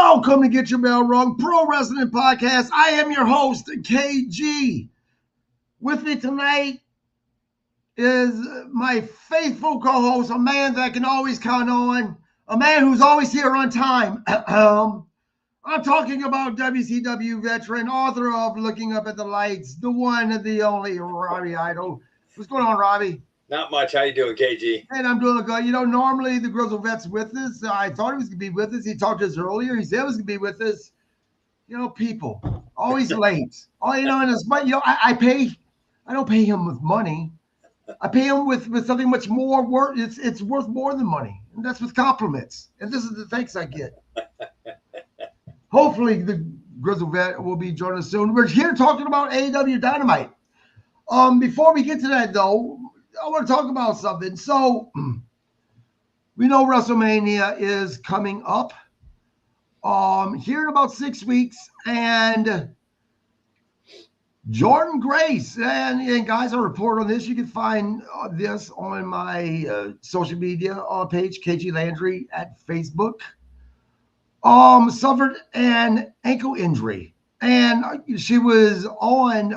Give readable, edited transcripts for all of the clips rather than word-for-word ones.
Welcome to Get Your Bell Rung Pro Wrestling Podcast. I am your host, KG. With me tonight is my faithful co-host, a man that I can always count on, a man who's always here on time. I'm talking about WCW veteran, author of Looking Up at the Lights, the one and the only Robbie Idol. What's going on, Robbie? Not much. How you doing, KG? And I'm doing good. You know, normally the Grizzled Vet's with us. I thought he was going to be with us. He talked to us earlier. He said he was going to be with us. You know, people, always late. Oh, you know, and it's, but, you know, I don't pay him with money. I pay him with something much more worth. It's worth more than money. And that's with compliments. And this is the thanks I get. Hopefully the Grizzled Vet will be joining us soon. We're here talking about AEW Dynamite. Before we get to that, though, I want to talk about something. So we know WrestleMania is coming up here in about 6 weeks, and Jordan Grace, and guys, I report on this. You can find this on my social media page, KG Landry at Facebook. Suffered an ankle injury, and she was on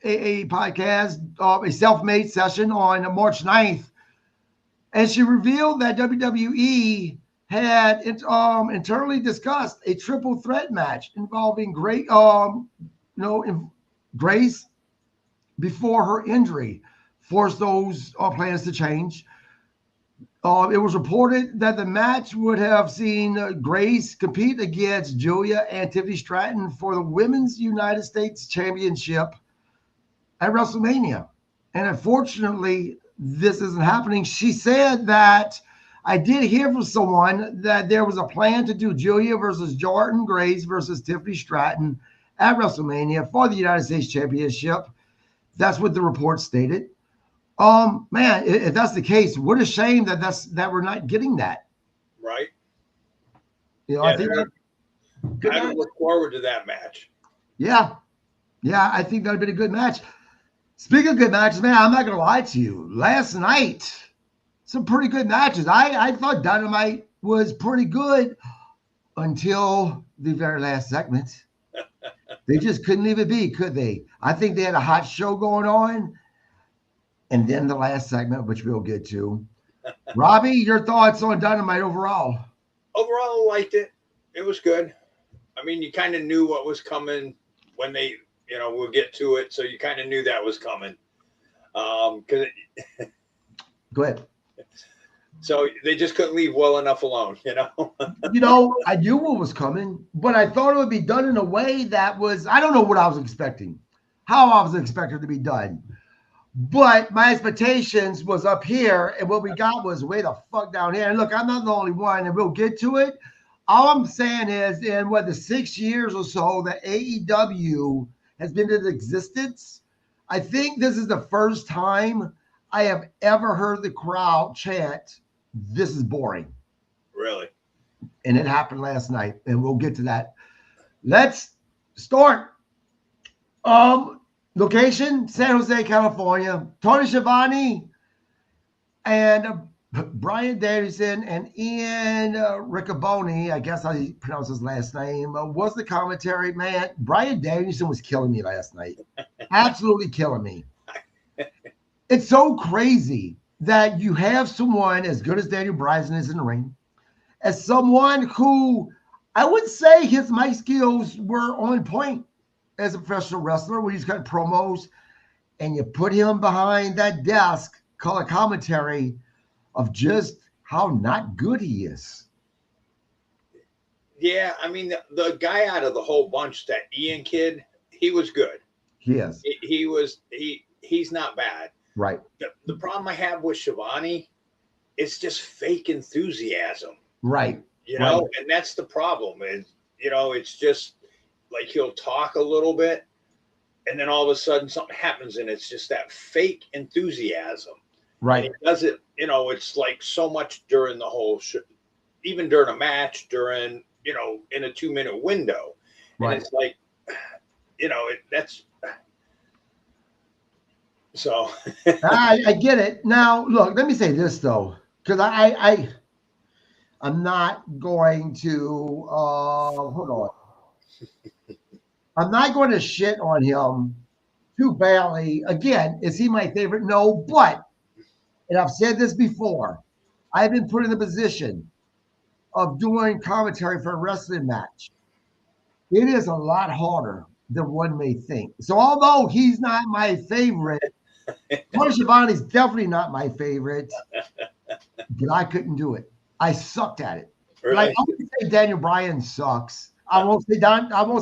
a podcast, a self-made session on March 9th, and she revealed that WWE had internally discussed a triple threat match involving Grace before her injury forced those plans to change. It was reported that the match would have seen Grace compete against Julia and Tiffany Stratton for the Women's United States Championship at WrestleMania. And unfortunately, this isn't happening. She said that I did hear from someone that there was a plan to do Julia versus Jordan Grace versus Tiffany Stratton at WrestleMania for the United States Championship. That's what the report stated. Man, if that's the case, what a shame that we're not getting that. Right. You know, yeah, I think I would look forward to that match. Yeah, I think that'd been a good match. Speaking of good matches, man, I'm not gonna lie to you. Last night, some pretty good matches. I thought Dynamite was pretty good until the very last segment. They just couldn't leave it be, could they? I think they had a hot show going on. And then the last segment, which we'll get to. Robbie, your thoughts on Dynamite overall? Overall, I liked it. It was good. I mean, you kind of knew what was coming when they, we'll get to it. So you kind of knew that was coming. Go ahead. So they just couldn't leave well enough alone, I knew what was coming, but I thought it would be done in a way that was, I don't know what I was expecting, how I was expecting it to be done. But my expectations was up here, and what we got was way the fuck down here. And look, I'm not the only one, and we'll get to it. All I'm saying is, in the 6 years or so that AEW has been in existence, I think this is the first time I have ever heard the crowd chant, "This is boring." Really? And it happened last night, and we'll get to that. Let's start. Location, San Jose, California. Tony Schiavone and Brian Danielson and Ian Riccoboni, I guess how he pronounced his last name, was the commentary. Man, Brian Danielson was killing me last night. Absolutely killing me. It's so crazy that you have someone as good as Daniel Bryan is in the ring, as someone who I would say his mic skills were on point as a professional wrestler when he's cutting promos, and you put him behind that desk, color commentary of just how not good he is. Yeah, I mean, the guy out of the whole bunch, that Ian kid, he was good. He is. He's not bad. Right. The problem I have with Schiavone, it's just fake enthusiasm. Right. And that's the problem. Is it's just like he'll talk a little bit, and then all of a sudden something happens, and it's just that fake enthusiasm. Right. And he does it, it's like so much during the whole show, even during a match, during, in a 2-minute window. Right. And it's like, that's so. I get it. Now, look, let me say this, though, because I I'm not going to hold on. I'm not going to shit on him too badly. Again, is he my favorite? No, but, and I've said this before, I've been put in the position of doing commentary for a wrestling match. It is a lot harder than one may think. So although he's not my favorite, Tony Schiavone is definitely not my favorite, but I couldn't do it. I sucked at it. Really? Like I won't say Daniel Bryan sucks. I won't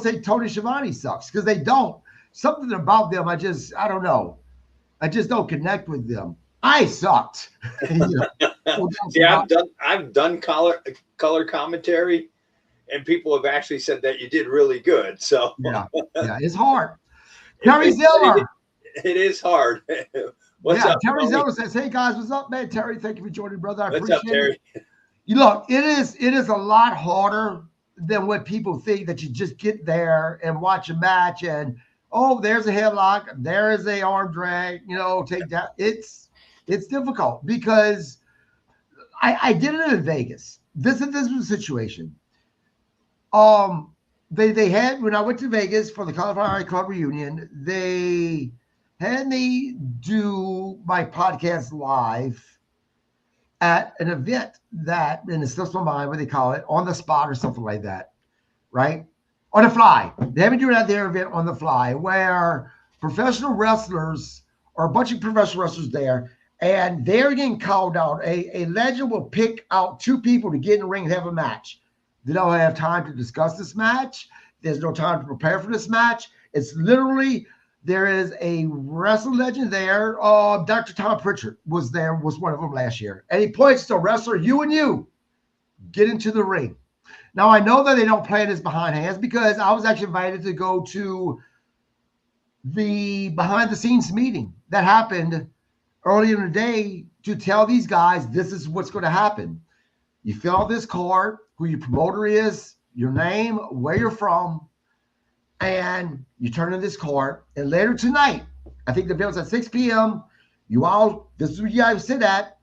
say Tony Schiavone sucks because they don't. Something about them, I don't know. I just don't connect with them. I sucked. See, I've done color commentary, and people have actually said that you did really good. So yeah, it's hard. Terry Zeller. It is hard. What's up, Terry Zeller says, "Hey guys, what's up, man? Terry, thank you for joining, brother. I What's appreciate up, Terry? it. You look, it is a lot harder than what people think that you just get there and watch a match and there's a headlock, there is a arm drag, take that. It's difficult because I did it in Vegas. This was a situation. They had, when I went to Vegas for the California Club reunion, they had me do my podcast live at an event that, and it slips my mind what they call it, on the spot or something like that, right? On the fly. They had me do it at their event on the fly, where professional wrestlers, or a bunch of professional wrestlers there, and they're getting called out. A legend will pick out two people to get in the ring and have a match. They don't have time to discuss this match. There's no time to prepare for this match. It's literally, there is a wrestling legend there. Dr. Tom Pritchard was one of them last year. And he points to a wrestler, you, get into the ring. Now, I know that they don't plan this behind hands because I was actually invited to go to the behind the scenes meeting that happened earlier in the day to tell these guys, this is what's going to happen. You fill out this card, who your promoter is, your name, where you're from, and you turn in this card. And later tonight, I think the bill's at 6 p.m. This is where you guys sit at.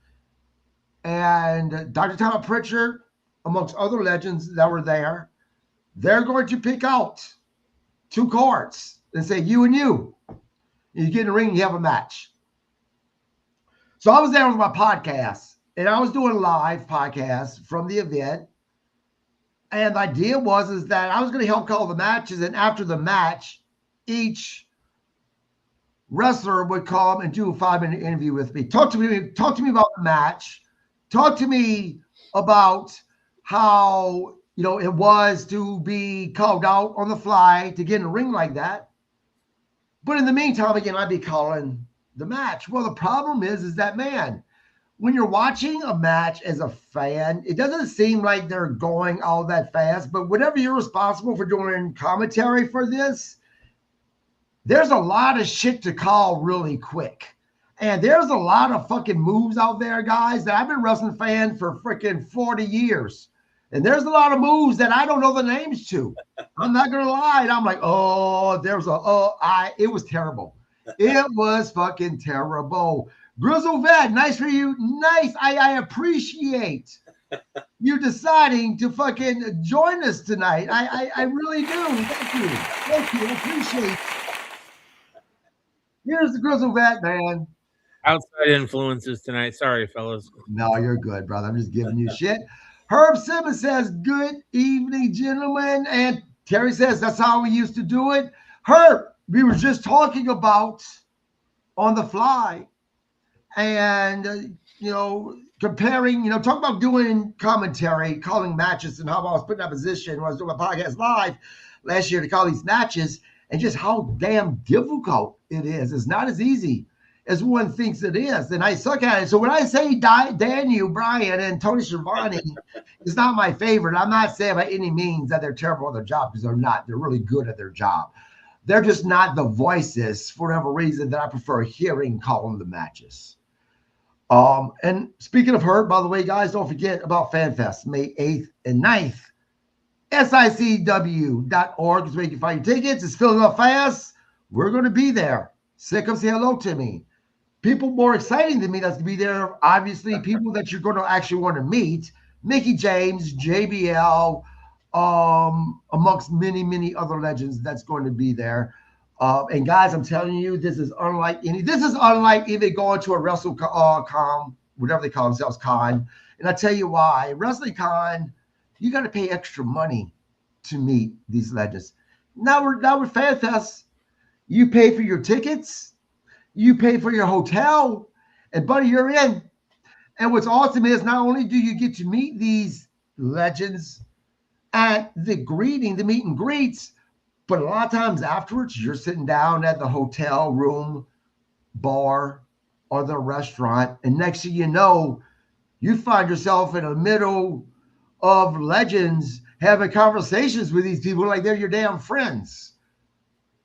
And Dr. Tom Pritchard, amongst other legends that were there, they're going to pick out two cards and say, you. You get in the ring, you have a match. So I was there with my podcast, and I was doing a live podcast from the event. And the idea is that I was going to help call the matches. And after the match, each wrestler would come and do a 5-minute interview with me. Talk to me about the match. Talk to me about how, it was to be called out on the fly to get in a ring like that. But in the meantime, again, I'd be calling the match. Well, the problem is that, man, when you're watching a match as a fan, it doesn't seem like they're going all that fast, but whenever you're responsible for doing commentary for this, there's a lot of shit to call really quick. And there's a lot of fucking moves out there, guys, that I've been a wrestling fan for freaking 40 years. And there's a lot of moves that I don't know the names to. I'm not going to lie. And I'm like, it was terrible. It was fucking terrible. Grizzled Vet, nice for you. Nice. I appreciate you deciding to fucking join us tonight. I really do. Thank you. I appreciate it. Here's the Grizzled Vet, man. Outside influences tonight. Sorry, fellas. No, you're good, brother. I'm just giving you shit. Herb Simmons says, good evening, gentlemen. And Terry says, that's how we used to do it. Herb, we were just talking about on the fly and, comparing, talking about doing commentary, calling matches, and how I was put in that position when I was doing my podcast live last year to call these matches, and just how damn difficult it is. It's not as easy as one thinks it is, and I suck at it. So when I say Daniel Bryan and Tony Schiavone is not my favorite, I'm not saying by any means that they're terrible at their job, because they're not. They're really good at their job. They're just not the voices, for whatever reason, that I prefer hearing calling the matches. And speaking of her, by the way, guys, don't forget about FanFest, May 8th and 9th. SICW.org is where you can find your tickets. It's filling up fast. We're going to be there. So come say hello to me. People more exciting than me that's going to be there, obviously, people that you're going to actually want to meet. Mickey James, JBL, amongst many, many other legends that's going to be there. And guys, I'm telling you, this is unlike even going to a WrestleCon, whatever they call themselves, con. And I tell you why. Wrestling Con, you got to pay extra money to meet these legends. Now with FanFest, you pay for your tickets, you pay for your hotel, and buddy, you're in. And what's awesome is not only do you get to meet these legends at the meet and greets, but a lot of times afterwards, you're sitting down at the hotel room, bar, or the restaurant, and next thing you know, you find yourself in the middle of legends having conversations with these people like they're your damn friends.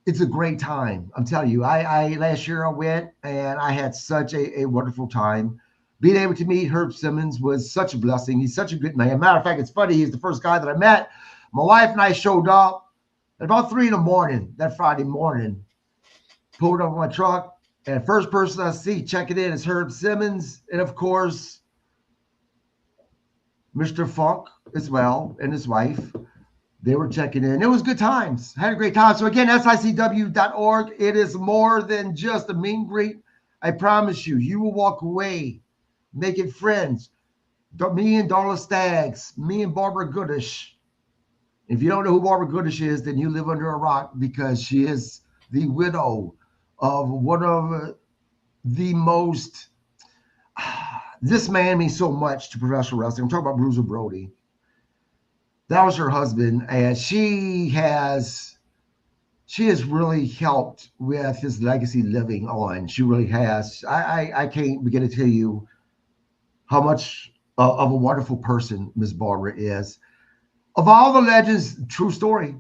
It's a great time. I'm telling you, I last year I went and I had such a wonderful time. Being able to meet Herb Simmons was such a blessing. He's such a good man. Matter of fact, it's funny. He's the first guy that I met. My wife and I showed up at about 3 a.m. that Friday morning. Pulled up my truck, and first person I see checking in is Herb Simmons, and of course, Mr. Funk as well, and his wife. They were checking in. It was good times. Had a great time. So again, SICW.org. It is more than just a meet and greet. I promise you, you will walk away making friends. Me and Darla Staggs, me and Barbara Goodish. If you don't know who Barbara Goodish is, then you live under a rock, because she is the widow of one of the most. This man means so much to professional wrestling. I'm talking about Bruiser Brody. That was her husband, and she has really helped with his legacy living on. She really has. I can't begin to tell you how much of a wonderful person Miss Barbara is. Of all the legends, true story,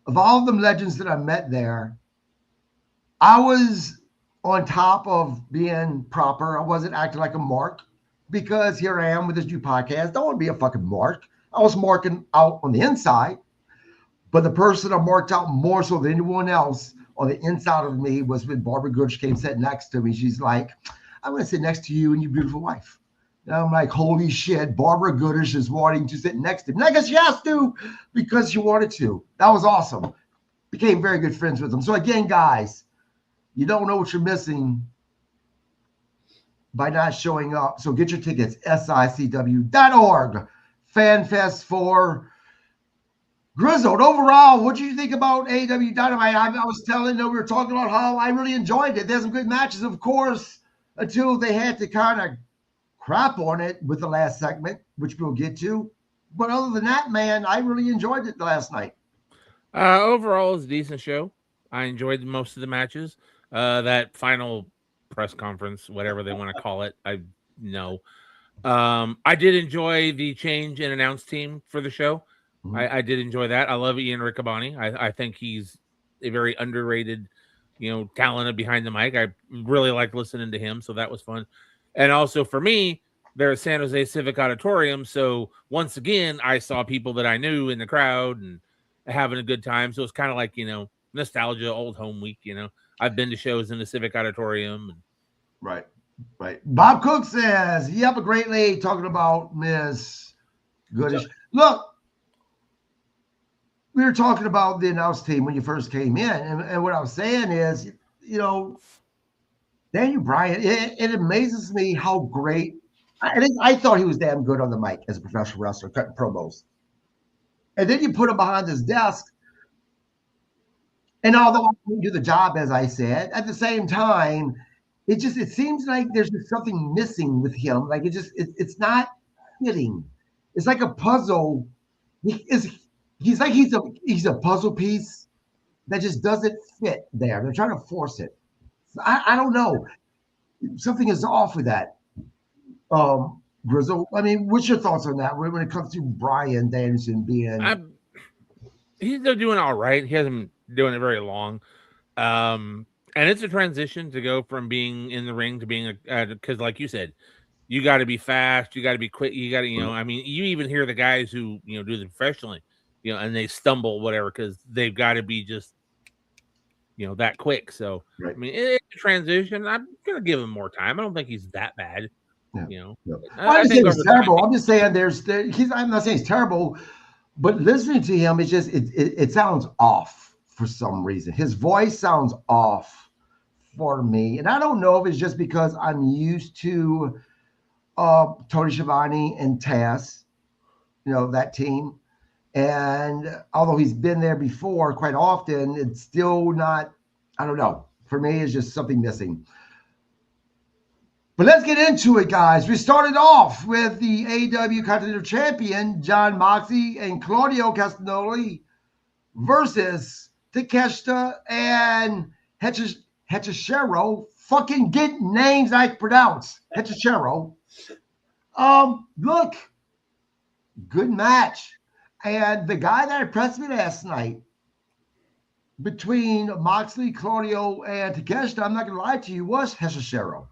of all the legends that I met there, I was on top of being proper. I wasn't acting like a mark, because here I am with this new podcast. Don't want to be a fucking mark. I was marking out on the inside, but the person I marked out more so than anyone else on the inside of me was when Barbara Goodish came sitting next to me. She's like, "I'm going to sit next to you and your beautiful wife." And I'm like, holy shit, Barbara Goodish is wanting to sit next to me. And I guess she has to, because she wanted to. That was awesome. Became very good friends with them. So again, guys, you don't know what you're missing by not showing up. So get your tickets, SICW.org. FanFest for Grizzled. Overall, what did you think about AEW Dynamite? I was telling you, we were talking about how I really enjoyed it. There's some good matches, of course, until they had to kind of crap on it with the last segment, which we'll get to. But other than that, man, I really enjoyed it last night. Overall, it's a decent show. I enjoyed most of the matches. That final press conference, whatever they want to call it, I did enjoy the change in announce team for the show. Mm-hmm. I did enjoy that. I love Ian Riccaboni. I think he's a very underrated, talent behind the mic. I really like listening to him, so that was fun. And also for me, there's San Jose Civic Auditorium. So once again, I saw people that I knew in the crowd and having a good time. So it's kind of like, nostalgia, old home week. I've been to shows in the Civic Auditorium. Right. Bob Cook says, "Yep, a great lady," talking about Miss Goodish. Look, we were talking about the announce team when you first came in. And what I was saying is, Daniel Bryan, it amazes me how great. I thought he was damn good on the mic as a professional wrestler, cutting promos. And then you put him behind his desk. And although I didn't do the job, as I said, at the same time, it seems like there's just something missing with him. Like it's not fitting. It's like a puzzle. He's a puzzle piece that just doesn't fit there. They're trying to force it. I don't know. Something is off with that. Grizzle, I mean, what's your thoughts on that when it comes to Bryan Danielson being? He's still doing all right. He hasn't been doing it very long. And it's a transition to go from being in the ring to being because like you said, you got to be fast. You got to be quick. You got to, I mean, you even hear the guys who, do them professionally, and they stumble, whatever, because they've got to be just, that quick. So, right. I mean, it's a transition. I'm going to give him more time. I don't think he's that bad. Yeah. You know, Yeah. I I'm just saying think it's terrible. I'm just saying I'm not saying it's terrible, but listening to him, it's just it sounds off for some reason. His voice sounds off for me, and I don't know if it's just because I'm used to Tony Schiavone and Taz, that team. And although he's been there before quite often, it's still not, I don't know. For me, it's just something missing. But let's get into it, guys. We started off with the AEW Continental Champion, Jon Moxley and Claudio Castagnoli versus Takeshita and Hechishero. Fucking get names I can pronounce. Hechishero. Look, good match. And the guy that impressed me last night between Moxley, Claudio, and Takeshita, I'm not going to lie to you, was Hechishero.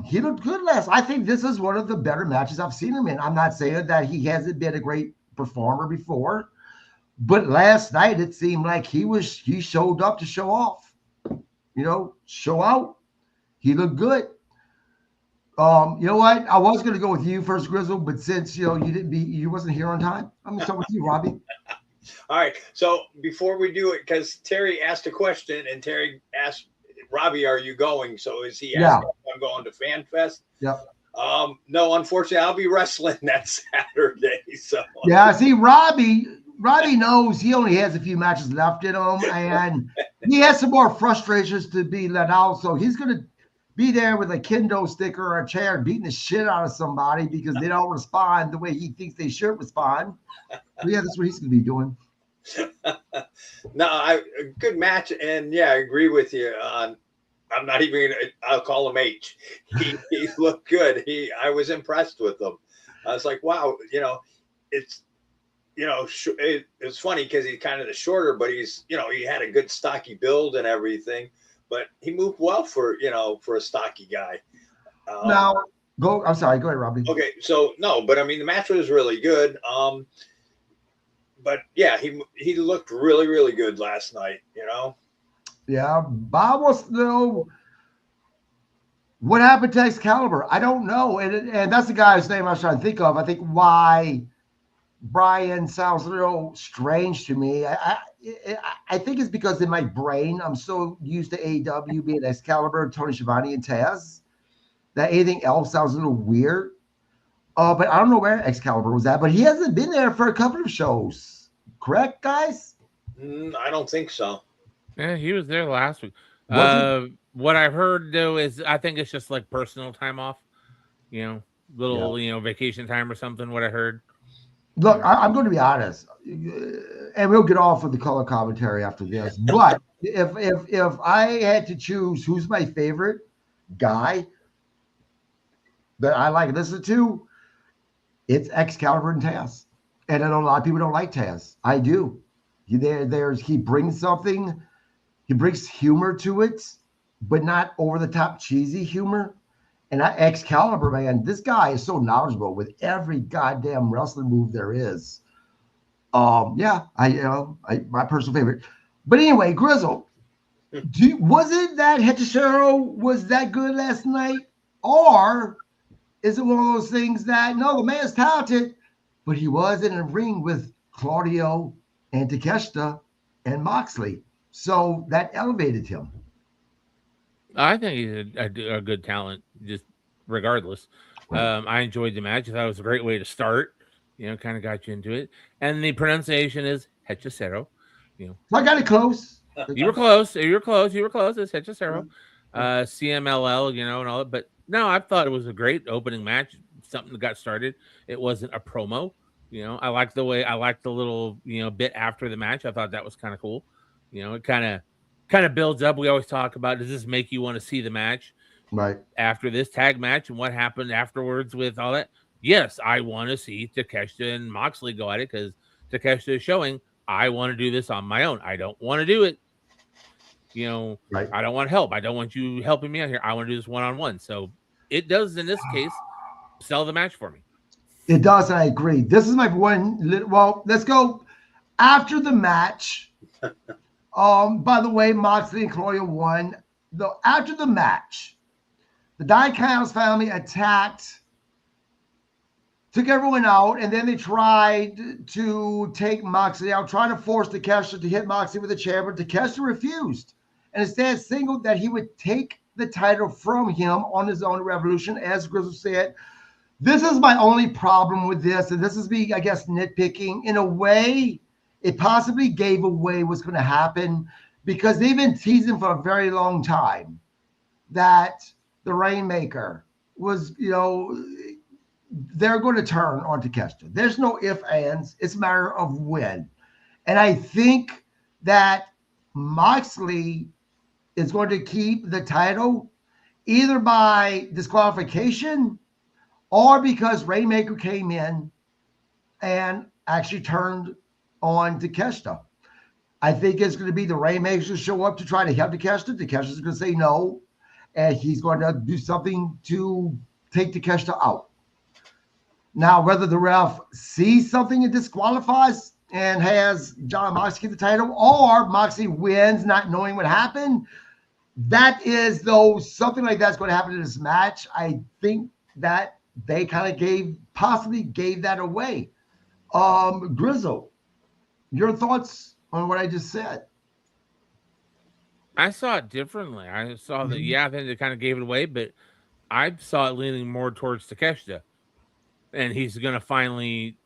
He looked good last. I think this is one of the better matches I've seen him in. I'm not saying that he hasn't been a great performer before, but last night it seemed like he showed up to show off. Show out. He looked good. You know what? I was going to go with you first, Grizzle, but since you wasn't here on time, I'm going to start with you, Robbie. All right. So before we do it, because Terry asked a question and Terry asked Robbie, "Are you going?" So is he asking if I'm going to Fan Fest? Yep. No, unfortunately, I'll be wrestling that Saturday. So yeah, see, Robbie knows he only has a few matches left in him, and he has some more frustrations to be let out. So he's going to be there with a kendo stick or a chair beating the shit out of somebody because they don't respond the way he thinks they should respond. So yeah, that's what he's going to be doing. No, good match, and yeah, I agree with you. I'm not even gonna. I'll call him H. He looked good. I was impressed with him. I was like, wow, it's funny because he's kind of the shorter, but he's he had a good stocky build and everything, but he moved well for a stocky guy. Now go. I'm sorry. Go ahead, Robbie. Okay, so no, but I mean the match was really good. But yeah, he looked really, really good last night, Yeah, Bob wants to know what happened to Excalibur. I don't know, and that's the guy's name I was trying to think of. I think why Brian sounds a little strange to me. I think it's because in my brain I'm so used to AEW being Excalibur, Tony Schiavone, and Taz that anything else sounds a little weird. But I don't know where Excalibur was at, but he hasn't been there for a couple of shows. Correct, guys? I don't think so. Yeah, he was there last week. What I've heard though is I think it's just like personal time off, vacation time or something. What I heard. Look, I'm going to be honest, and we'll get off of the color commentary after this. But if I had to choose who's my favorite guy that I like to listen to, it's Excalibur and Taz. And I know a lot of people don't like Taz. I do. He brings something. He brings humor to it, but not over the top cheesy humor. And Excalibur, man, this guy is so knowledgeable with every goddamn wrestling move there is. My personal favorite. But anyway, Grizzle, was it that Hechishero was that good last night, or is it one of those things that the man's talented, but he was in a ring with Claudio and Takeshita and Moxley. So that elevated him. I think he's a good talent, just regardless. Right. I enjoyed the match. I thought it was a great way to start. Kind of got you into it. And the pronunciation is Hechicero. I got it close. You were close. It's Hechicero. CMLL, and all that. But no, I thought it was a great opening match. Something that got started. It wasn't a promo. I liked the little, bit after the match. I thought that was kind of cool. It kind of builds up. We always talk about, does this make you want to see the match? Right. After this tag match and what happened afterwards with all that. Yes, I want to see Takeshita and Moxley go at it because Takeshita is showing I want to do this on my own. I don't want to do it. Right. I don't want help. I don't want you helping me out here. I want to do this one-on-one. So it does, in this case, sell the match for me. It does, and I agree. This is my one. Well, let's go after the match. By the way, Moxley and Claudio won. After the match, The Dykhouse family took everyone out, and then they tried to take Moxley out, trying to force Takeshita to hit Moxley with a chair, but Takeshita refused. And instead signaled that he would take the title from him on his own Revolution, as Grizzle said. This is my only problem with this, and this is me, I guess, nitpicking. In a way, it possibly gave away what's going to happen because they've been teasing for a very long time that the Rainmaker was, they're going to turn on Takeshita. There's no ifs, ands. It's a matter of when. And I think that Moxley is going to keep the title either by disqualification or because Rainmaker came in and actually turned on Takeshita. I think it's going to be the Rainmakers to show up to try to help Takeshita. Takeshita's going to say no, and he's going to do something to take Takeshita out. Now, whether the ref sees something and disqualifies and has John Moxley get the title, or Moxley wins not knowing what happened, that is, though, something like that's going to happen in this match. I think that they kind of possibly gave that away. Grizzle, your thoughts on what I just said? I saw it differently. I saw that, I think they kind of gave it away, but I saw it leaning more towards Takeshita. And he's going to finally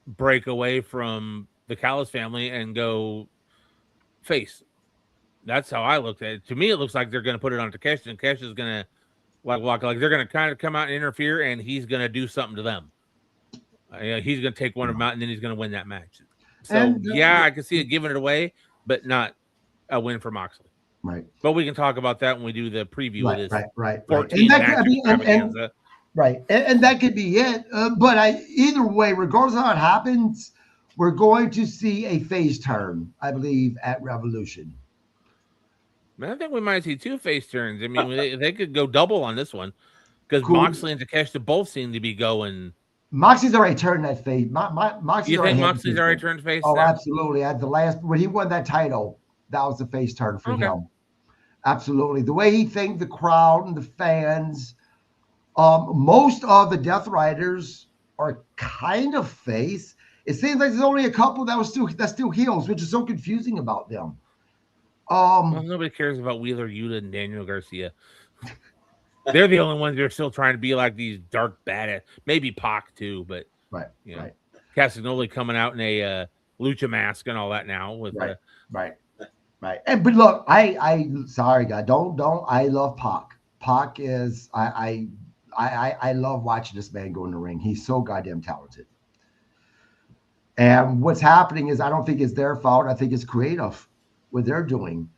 break away from the Callis family and go face. That's how I looked at it. To me, it looks like they're going to put it on Takeshita, and Takeshita's going to like they're going to kind of come out and interfere, and he's going to do something to them. He's going to take one of them out, and then he's going to win that match. So, I can see it giving it away, but not a win for Moxley. Right. But we can talk about that when we do the preview of this. Right. 14 match Right. And that could be it. But either way, regardless of how it happens, we're going to see a face turn, I believe, at Revolution. I think we might see 2 face turns. I mean, they could go double on this one because Moxley and Takeshita both seem to be going. Moxley's already turned that face. Moxley's you think Moxley's already turned face? Oh, absolutely. At the last, when he won that title, that was the face turn for him. Absolutely. The way he thanked the crowd and the fans. Most of the Death Riders are kind of face. It seems like there's only a couple that's still heels, which is so confusing about them. Well, nobody cares about Wheeler Yuta and Daniel Garcia. They're the only ones that are still trying to be like these dark badass. Maybe Pac too, but right. Castagnoli coming out in a lucha mask and all that now. With right. And but look, I sorry, guys, don't. I love Pac. Pac is I love watching this man go in the ring. He's so goddamn talented. And what's happening is I don't think it's their fault. I think it's creative what they're doing.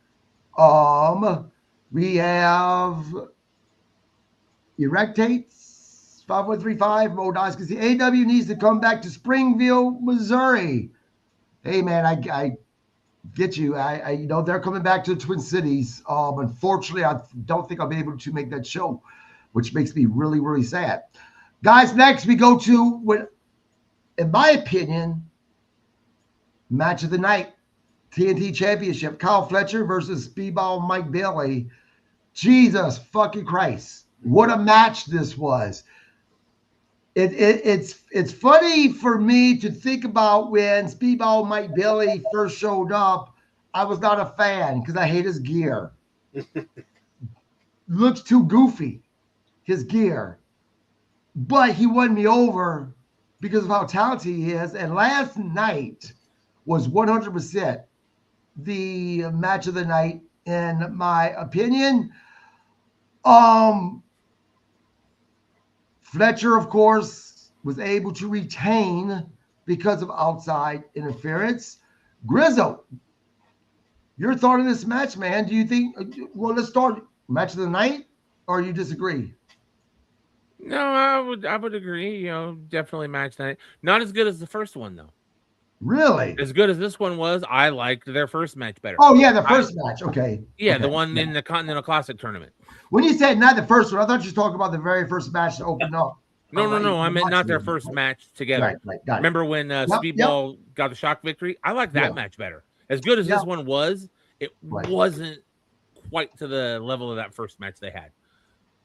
We have Erectates 5135 Modis because the AEW needs to come back to Springville, Missouri. Hey man, I get you. I they're coming back to the Twin Cities. Unfortunately, I don't think I'll be able to make that show, which makes me really, really sad. Guys, next we go to what, in my opinion, match of the night. TNT Championship, Kyle Fletcher versus Speedball Mike Bailey. Jesus fucking Christ. What a match this was. It's funny for me to think about when Speedball Mike Bailey first showed up. I was not a fan because I hate his gear. Looks too goofy, his gear. But he won me over because of how talented he is. And last night was 100% the match of the night, in my opinion. Fletcher, of course, was able to retain because of outside interference. Grizzle, your thought on this match, man? Do you think, well, let's start match of the night, or you disagree? No, I would agree. Definitely match night. Not as good as the first one, though. Really? As good as this one was, I liked their first match better. Oh, yeah, the first match. Okay. Yeah, okay. The one in the Continental Classic tournament. When you said not the first one, I thought you were talking about the very first match to open up. No. I meant not their first match together. Right. Got it. Remember when Speedball got the shock victory? I like that match better. As good as this one was, it wasn't quite to the level of that first match they had.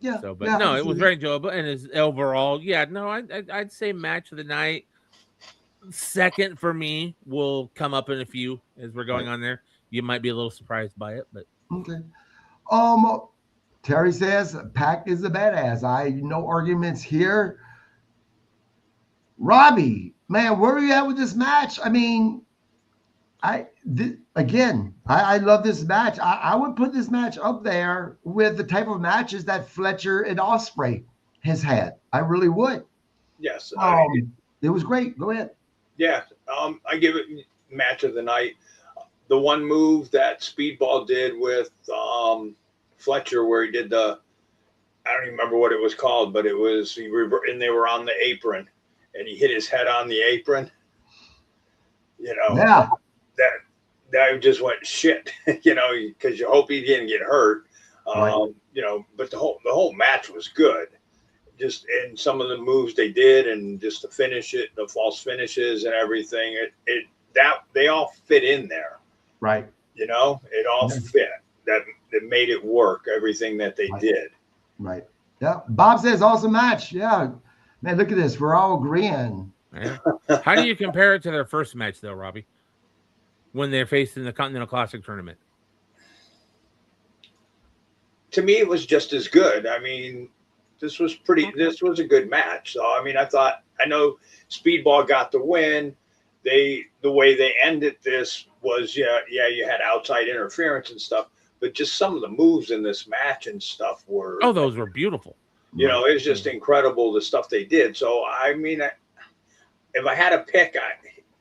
Yeah. So, but yeah, no, I it was see. very enjoyable. And as overall, yeah, no, I'd say match of the night. Second for me will come up in a few as we're going Right. on there. You might be a little surprised by it, but Okay. Um, Terry says Pac is a badass. No arguments here. Robbie, man, where are you at with this match? I mean, I love this match. I would put this match up there with the type of matches that Fletcher and Ospreay has had. I really would. Yes, I mean, It was great. Go ahead. yeah. I give it match of the night. The one move that Speedball did with Fletcher, where he did I don't even remember what it was called, but it was and they were on the apron, and he hit his head on the apron. You know, Yeah. that just went shit. You know, because you hope he didn't get hurt. Right. You know, but the whole match was good. Just in some of the moves they did, and just to finish it, the false finishes and everything. They all fit in there. Right. You know, it all fit. That made it work. Everything that they did. Right. Yeah. Bob says awesome match. Yeah. Man, look at this. We're all agreeing. yeah. How do you compare it to their first match, though, Robbie? When they're faced in the Continental Classic tournament? To me, it was just as good. I mean, this was a good match. So, I mean, I know Speedball got the win. The way they ended this was, you had outside interference and stuff, but just some of the moves in this match and stuff were, those were beautiful. You know, it was just incredible, the stuff they did. So, I mean, if I had to pick,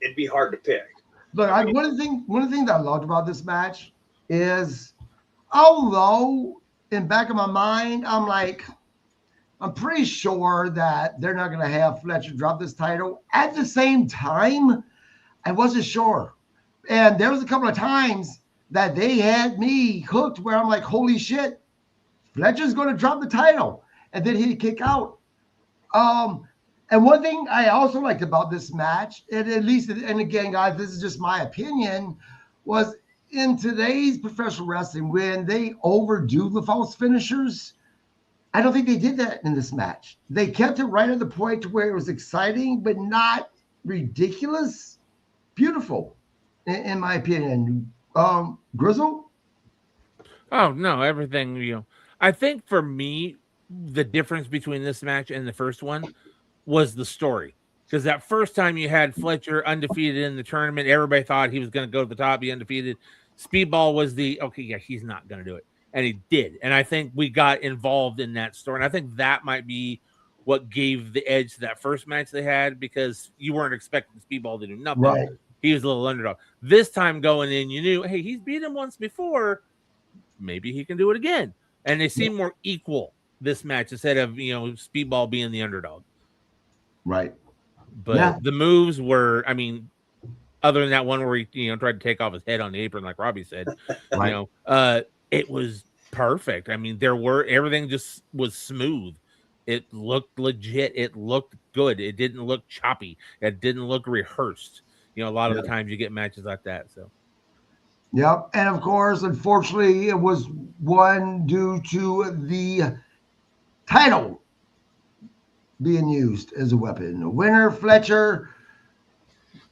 it'd be hard to pick. Look, one of the things I loved about this match is, although in back of my mind, I'm pretty sure that they're not going to have Fletcher drop this title. At the same time, I wasn't sure. And there was a couple of times that they had me hooked where I'm like, holy shit, Fletcher's going to drop the title. And then he'd kick out. And one thing I also liked about this match, and again, guys, this is just my opinion, was in today's professional wrestling, when they overdo the false finishers, I don't think they did that in this match. They kept it right at the point to where it was exciting, but not ridiculous. Beautiful, in my opinion. Grizzle? Oh, no, everything, you know. I think for me, the difference between this match and the first one was the story. Because that first time you had Fletcher undefeated in the tournament, everybody thought he was going to go to the top, be undefeated. Speedball was he's not going to do it. And he did. And I think we got involved in that story. And I think that might be what gave the edge to that first match they had, because you weren't expecting Speedball to do nothing. Right. He was a little underdog. This time going in, you knew, hey, he's beat him once before. Maybe he can do it again. And they seem more equal this match instead of, Speedball being the underdog. Right. But the moves were, I mean, other than that one where he, tried to take off his head on the apron, like Robbie said, right. It was perfect. I mean, everything just was smooth. It looked legit. It looked good. It didn't look choppy. It didn't look rehearsed. A lot of the times you get matches like that. So. Yep. And of course, unfortunately, it was one due to the title being used as a weapon. The winner, Fletcher.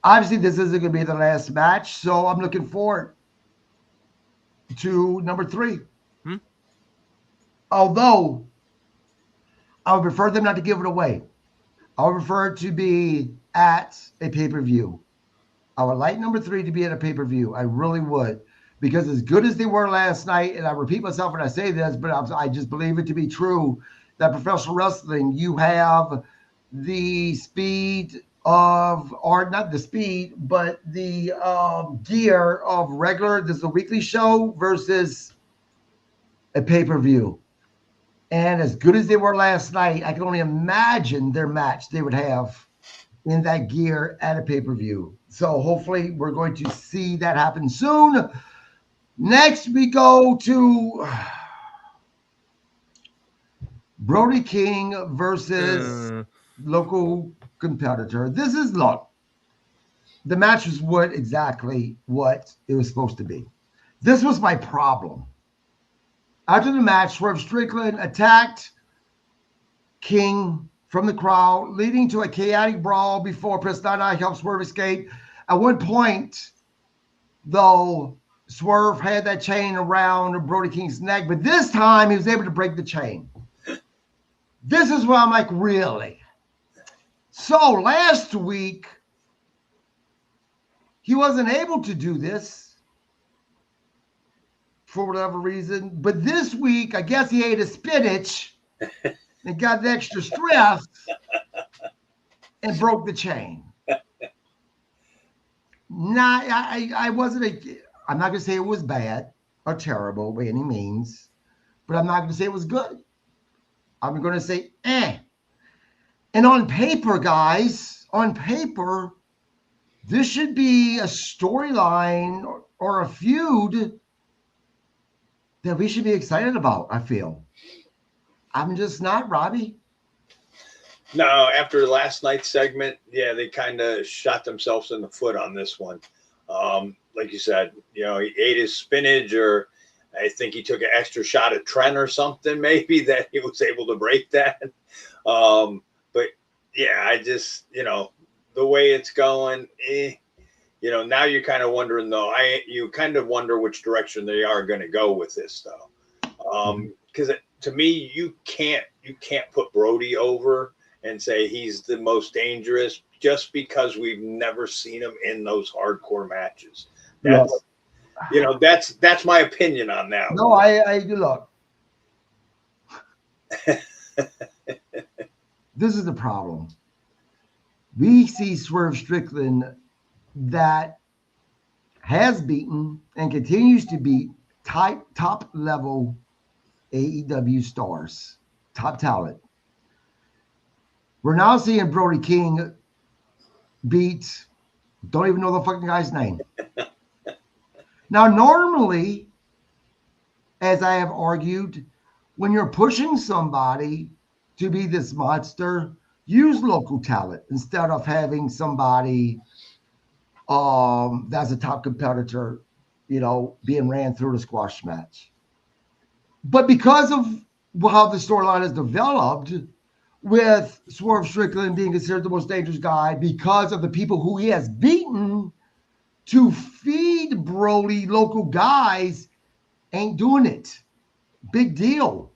Obviously, this isn't going to be the last match, so I'm looking forward to number 3. Although, I would prefer them not to give it away. I would prefer it to be at a pay-per-view. I would like number 3 to be at a pay-per-view. I really would. Because as good as they were last night, and I repeat myself when I say this, but I just believe it to be true, that professional wrestling, you have the speed of, or not the speed, but the gear of regular, this is a weekly show versus a pay-per-view. And as good as they were last night, I can only imagine their match they would have in that gear at a pay-per-view. So hopefully we're going to see that happen soon. Next, we go to Brody King versus local competitor. The match was exactly what it was supposed to be. This was my problem. After the match, Swerve Strickland attacked King from the crowd, leading to a chaotic brawl before Prestana helped Swerve escape. At one point, though, Swerve had that chain around Brody King's neck, but this time he was able to break the chain. This is where I'm like, really? So last week, he wasn't able to do this for whatever reason. But this week, I guess he ate a spinach and got the extra stress and broke the chain. I wasn't I'm not going to say it was bad or terrible by any means, but I'm not going to say it was good. I'm going to say, eh. And on paper, guys, this should be a storyline or a feud that we should be excited about, I feel. I'm just not, Robbie. No, after last night's segment, yeah, they kind of shot themselves in the foot on this one. Like you said, he ate his spinach, or I think he took an extra shot of Trent or something, maybe, that he was able to break that. But yeah, I just, the way it's going, now you're kind of wondering, though. You kind of wonder which direction they are going to go with this, though. Because to me, you can't put Brody over and say he's the most dangerous just because we've never seen him in those hardcore matches. That's my opinion on that. No, I look. This is the problem. We see Swerve Strickland that has beaten and continues to beat top level AEW stars, top talent. We're now seeing Brody King beat, don't even know the fucking guy's name. Now, normally, as I have argued, when you're pushing somebody to be this monster, use local talent instead of having somebody that's a top competitor, being ran through the squash match. But because of how the storyline is developed, with Swerve Strickland being considered the most dangerous guy because of the people who he has beaten, to feed Brody local guys ain't doing it. Big deal.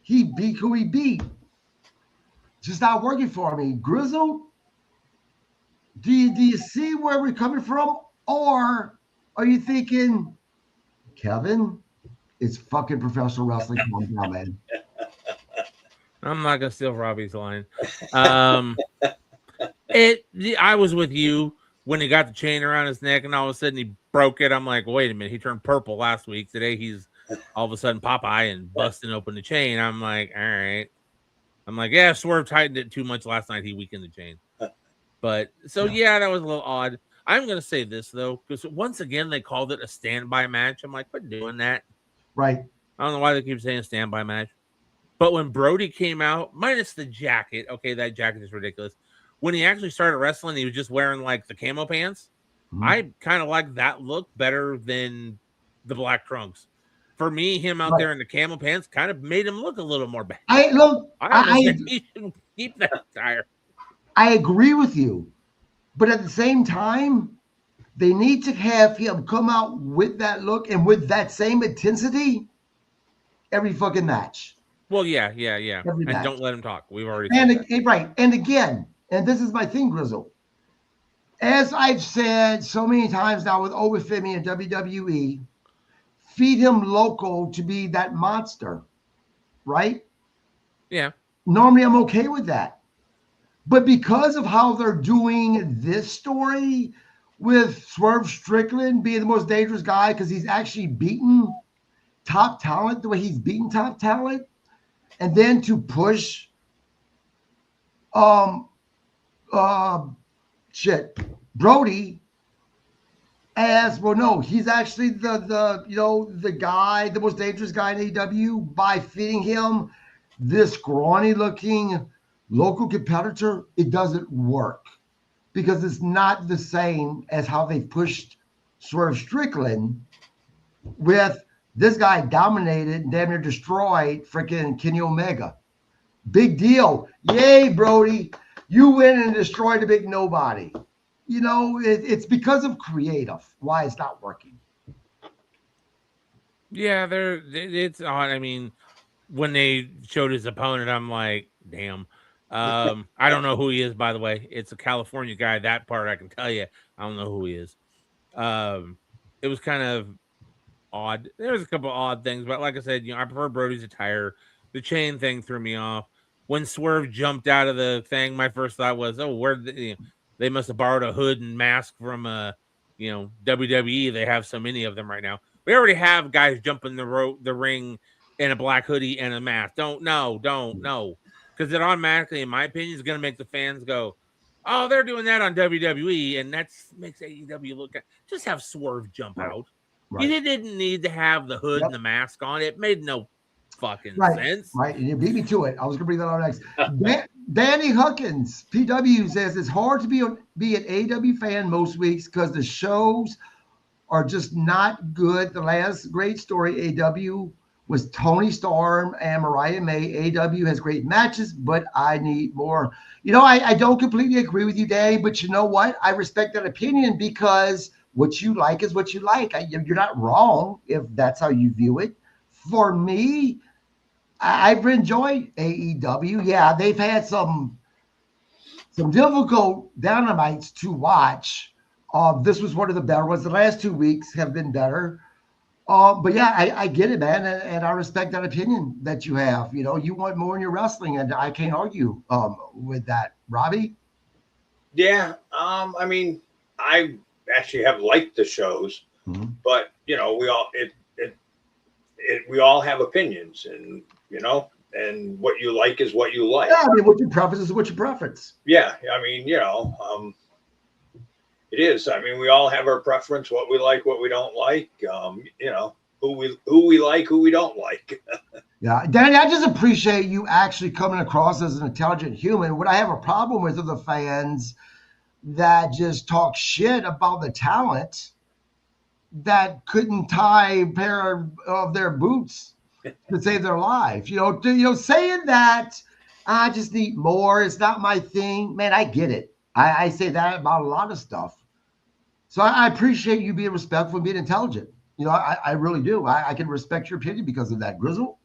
He beat who he beat. Just not working for me. Grizzled, do you see where we're coming from? Or are you thinking, Kevin, it's fucking professional wrestling? Come on down, man. I'm not gonna steal Robbie's line. I was with you when he got the chain around his neck, and all of a sudden he broke it. I'm like, wait a minute, he turned purple last week. Today he's all of a sudden Popeye and busting open the chain. I'm like, all right. I'm like, yeah, Swerve tightened it too much last night. He weakened the chain. But so yeah, that was a little odd. I'm gonna say this though, because once again they called it a standby match. I'm like, quit doing that. Right. I don't know why they keep saying standby match. But when Brody came out, minus the jacket, okay, that jacket is ridiculous. When he actually started wrestling, he was just wearing like the camo pants. Mm-hmm. I kind of like that look better than the black trunks. For me, him out there in the camo pants kind of made him look a little more bad. I should keep that attire. I agree with you. But at the same time, they need to have him come out with that look and with that same intensity every fucking match. Well, yeah. And don't let him talk. We've already said that. Right. And again, and this is my thing, Grizzle. As I've said so many times now with Obafemi and WWE, feed him local to be that monster, right? Yeah. Normally I'm okay with that. But because of how they're doing this story with Swerve Strickland being the most dangerous guy because he's actually beaten top talent the way he's beaten top talent, and then to push Brody as, well, no, he's actually the guy, the most dangerous guy in AEW, by feeding him this scrawny looking local competitor. It doesn't work because it's not the same as how they pushed Swerve Strickland with this guy dominated and damn near destroyed freaking Kenny Omega. Big deal. Yay, Brody. You win and destroy the big nobody. You know, it's because of creative why it's not working. Yeah, it's odd. I mean, when they showed his opponent, I'm like, damn. I don't know who he is, by the way. It's a California guy. That part I can tell you. I don't know who he is. It was kind of odd. There was a couple odd things, but like I said, I prefer Brody's attire. The chain thing threw me off. When Swerve jumped out of the thing, my first thought was, "Oh, they must have borrowed a hood and mask from WWE. They have so many of them right now. We already have guys jumping the ring in a black hoodie and a mask. Don't because it automatically, in my opinion, is going to make the fans go, "Oh, they're doing that on WWE," and that makes AEW look. Just have Swerve jump out. Right. You didn't need to have the hood and the mask on. It made no fucking sense. Right. You beat me to it. I was going to bring that on next. Danny Huckins, PW, says it's hard to be an AEW fan most weeks because the shows are just not good. The last great story AEW was Tony Storm and Mariah May. AEW has great matches, but I need more. I don't completely agree with you, Danny, but you know what? I respect that opinion because what you like is what you like. You're not wrong if that's how you view it. For me, I've enjoyed AEW. Yeah, they've had some difficult Dynamites to watch. This was one of the better ones. The last 2 weeks have been better. But yeah, I get it, man, and I respect that opinion that you have. You want more in your wrestling, and I can't argue with that. Robbie? Yeah, I mean, I actually have liked the shows, but we all have opinions, and and what you like is what you like. Yeah, I mean, what your preference is what your preference. Yeah, I mean, it is. I mean, we all have our preference, what we like, what we don't like. Who we like, who we don't like. Yeah, Danny, I just appreciate you actually coming across as an intelligent human. What I have a problem with are the fans that just talk shit about the talent that couldn't tie a pair of their boots to save their life. Saying that I just need more. It's not my thing, man. I get it. I say that about a lot of stuff. So I appreciate you being respectful and being intelligent. I really do. I can respect your opinion because of that. Grizzle?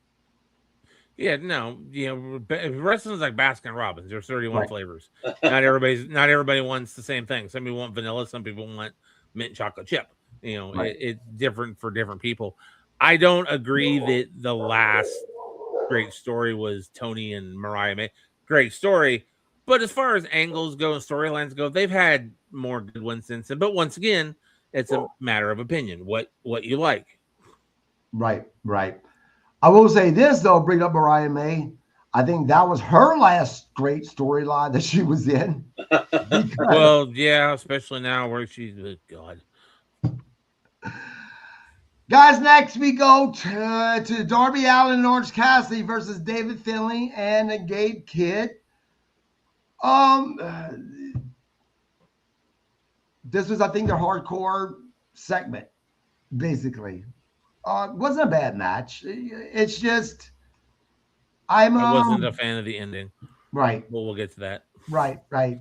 Yeah, no, wrestling's like Baskin Robbins. There's 31 flavors. Not everybody wants the same thing. Some people want vanilla. Some people want mint chocolate chip. It's different for different people. I don't agree that the last great story was Tony and Mariah May. Great story. But as far as angles go and storylines go, they've had more good ones since then. But once again, it's a matter of opinion, what you like. Right. I will say this, though, bring up Mariah May. I think that was her last great storyline that she was in. Well, yeah, especially now where she's, God. Guys, next we go to Darby Allin and Orange Cassidy versus David Finlay and Gabe Kidd. This was, I think, their hardcore segment, basically. It wasn't a bad match. It's just I wasn't a fan of the ending. Right. Well, we'll get to that. Right.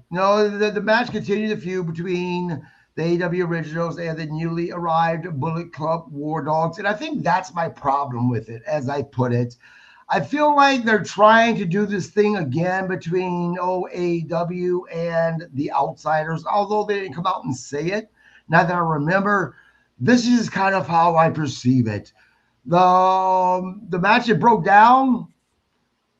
No, the match continued the feud between the AEW Originals and the newly arrived Bullet Club War Dogs. And I think that's my problem with it, as I put it. I feel like they're trying to do this thing again between AEW and the Outsiders, although they didn't come out and say it. Now that I remember, this is kind of how I perceive it. The match that broke down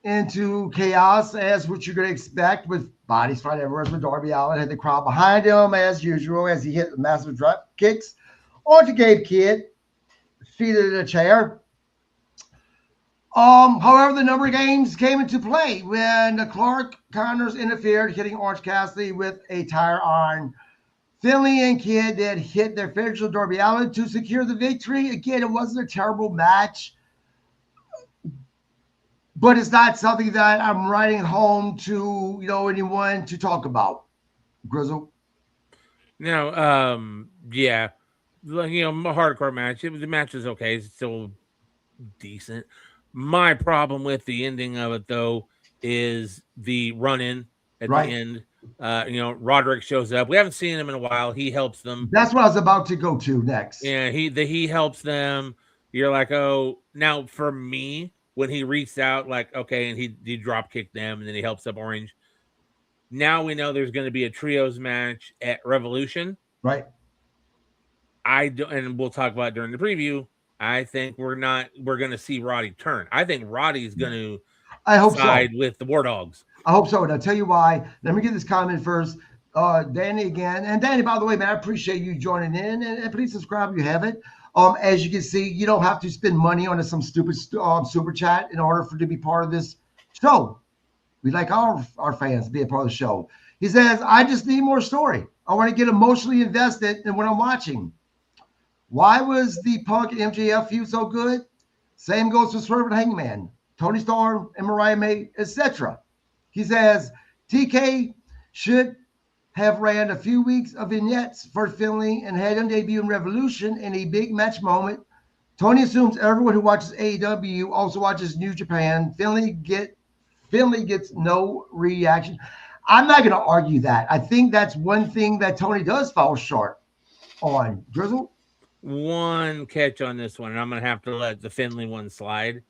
into chaos, as what you're going to expect, with bodies flying everywhere. With Darby Allin had the crowd behind him as usual as he hit massive drop kicks onto Gabe Kidd, seated in a chair. However, the number of games came into play when Clark Connors interfered, hitting Orange Cassidy with a tire iron. Finlay and Kidd then hit their finisher, Darby Allin, to secure the victory. Again, it wasn't a terrible match, but it's not something that I'm writing home to anyone to talk about. Grizzle? No, yeah, a hardcore match. The match is okay. It's still decent. My problem with the ending of it, though, is the run-in at Right. the end. Roderick shows up. We haven't seen him in a while. He helps them. That's what I was about to go to next. Yeah, he helps them. You're like, oh, now for me, when he reached out, like, okay, and he drop kicked them, and then he helps up Orange. Now we know there's going to be a trios match at Revolution. Right. And we'll talk about it during the preview. I think we're going to see Roddy turn. I think Roddy's going to side with the War Dogs. I hope so. And I'll tell you why. Let me get this comment first. Danny again. And Danny, by the way, man, I appreciate you joining in. And please subscribe if you haven't. As you can see, you don't have to spend money on some stupid super chat in order to be part of this show. We like our fans to be a part of the show. He says, I just need more story. I want to get emotionally invested in what I'm watching. Why was the Punk and MJF feud so good? Same goes for Swerve and Hangman, Tony Storm and Mariah May, etc. He says, TK should have ran a few weeks of vignettes for Finlay and had him debut in Revolution in a big match moment. Tony assumes everyone who watches AEW also watches New Japan. Finlay gets no reaction. I'm not going to argue that. I think that's one thing that Tony does fall short on. Grizzle? One catch on this one, and I'm going to have to let the Finlay one slide.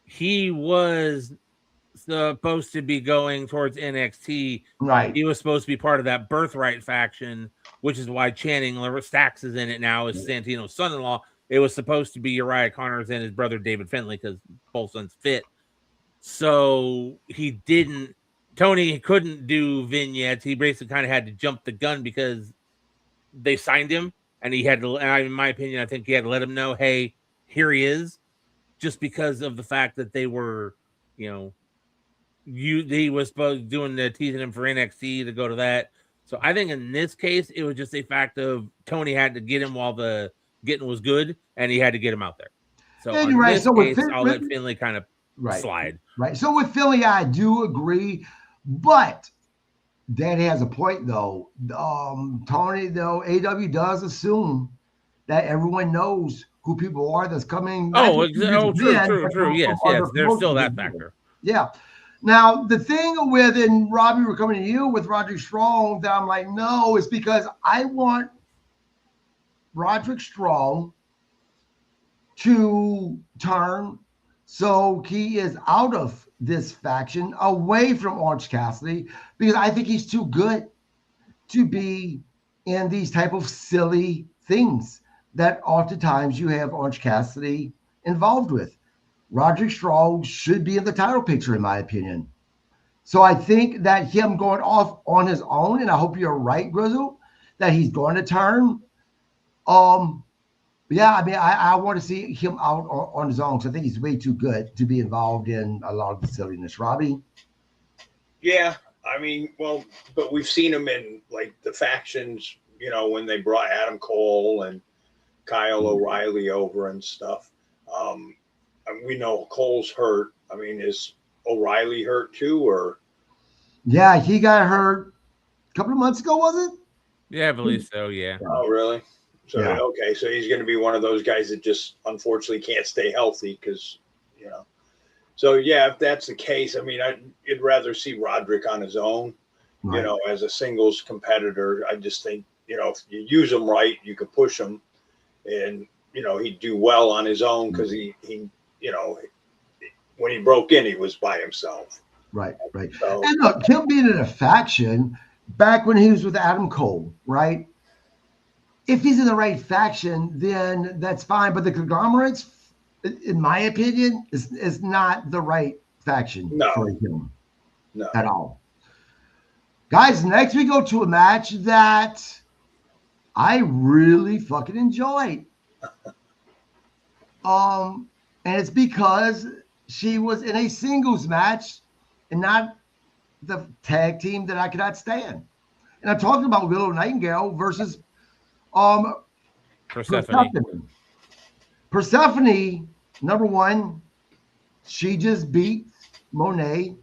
He was supposed to be going towards NXT. Right. He was supposed to be part of that Birthright faction, which is why Channing Stacks is in it now as Santino's son-in-law. It was supposed to be Uriah Connors and his brother David Finlay because both sons fit. So he didn't. Tony couldn't do vignettes. He basically kind of had to jump the gun because they signed him. And he had to, in my opinion, I think he had to let him know, hey, here he is, just because of the fact that they were, he was supposed doing the teasing him for NXT to go to that. So I think in this case, it was just a fact of Tony had to get him while the getting was good, and he had to get him out there. So in this case, I'll let Finlay kind of slide. Right. So with Philly, I do agree, but Danny has a point, though. Tony, though, AW does assume that everyone knows who people are that's coming. True. Yes. There's still that factor. Yeah. Now, the thing with, and Robbie, we're coming to you with Roderick Strong, that I'm like, no, is because I want Roderick Strong to turn so he is out of this faction, away from Orange Cassidy, because I think he's too good to be in these type of silly things that oftentimes you have Orange Cassidy involved with. Roderick Strong should be in the title picture, in my opinion. So I think that him going off on his own, and I hope you're right, Grizzle, that he's going to turn. Yeah, I mean, I want to see him out on his own. So I think he's way too good to be involved in a lot of the silliness. Robbie? Yeah, I mean, well, but we've seen him in like the factions, when they brought Adam Cole and Kyle O'Reilly over and stuff. And we know Cole's hurt. I mean, is O'Reilly hurt too, or? Yeah, he got hurt a couple of months ago, was it? Yeah, I believe so. Yeah. Oh, really? So, yeah. Okay, so he's going to be one of those guys that just unfortunately can't stay healthy because, So, yeah, if that's the case, I mean, I'd rather see Roderick on his own, right, as a singles competitor. I just think, if you use him right, you can push him and, he'd do well on his own because he when he broke in, he was by himself. Right. So, and look, him being in a faction back when he was with Adam Cole, right? If he's in the right faction, then that's fine. But the conglomerates, in my opinion, is not the right faction for him at all. Guys, next we go to a match that I really fucking enjoyed. And it's because she was in a singles match and not the tag team that I could not stand. And I'm talking about Willow Nightingale versus Persephone. Persephone, number one, she just beat Monet.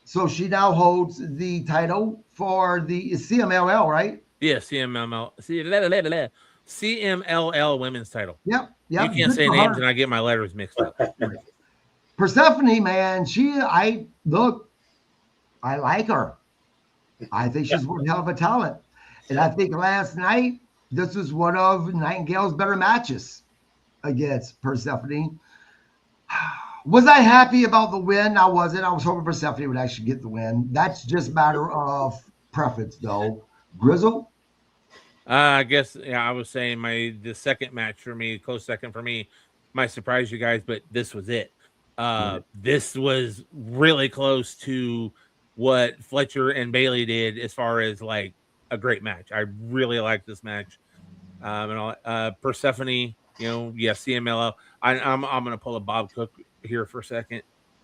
So she now holds the title for the CMLL, right? Yeah, CMLL women's title. Yep. You can't say names and I get my letters mixed up. Persephone, man, I like her. I think she's one hell of a talent. And I think last night, this was one of Nightingale's better matches against Persephone. Was I happy about the win? I wasn't. I was hoping Persephone would actually get the win. That's just a matter of preference, though. Grizzle? I guess I was saying the second match for me, close second for me, might surprise you guys, but this was it. Right. This was really close to what Fletcher and Bailey did as far as like a great match. I really like this match. Persephone, CMLL. I'm gonna pull a Bob Cook here for a second.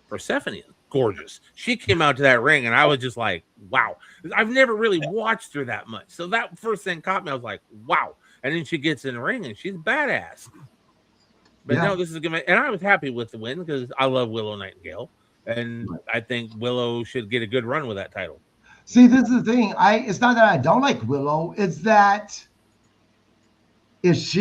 Persephone is gorgeous. She came out to that ring, and I was just like, wow. I've never really watched her that much, so that first thing caught me. I was like, wow. And then she gets in the ring, and she's badass. But no, this is gonna. And I was happy with the win because I love Willow Nightingale, and I think Willow should get a good run with that title. See, this is the thing. It's not that I don't like Willow. It's that as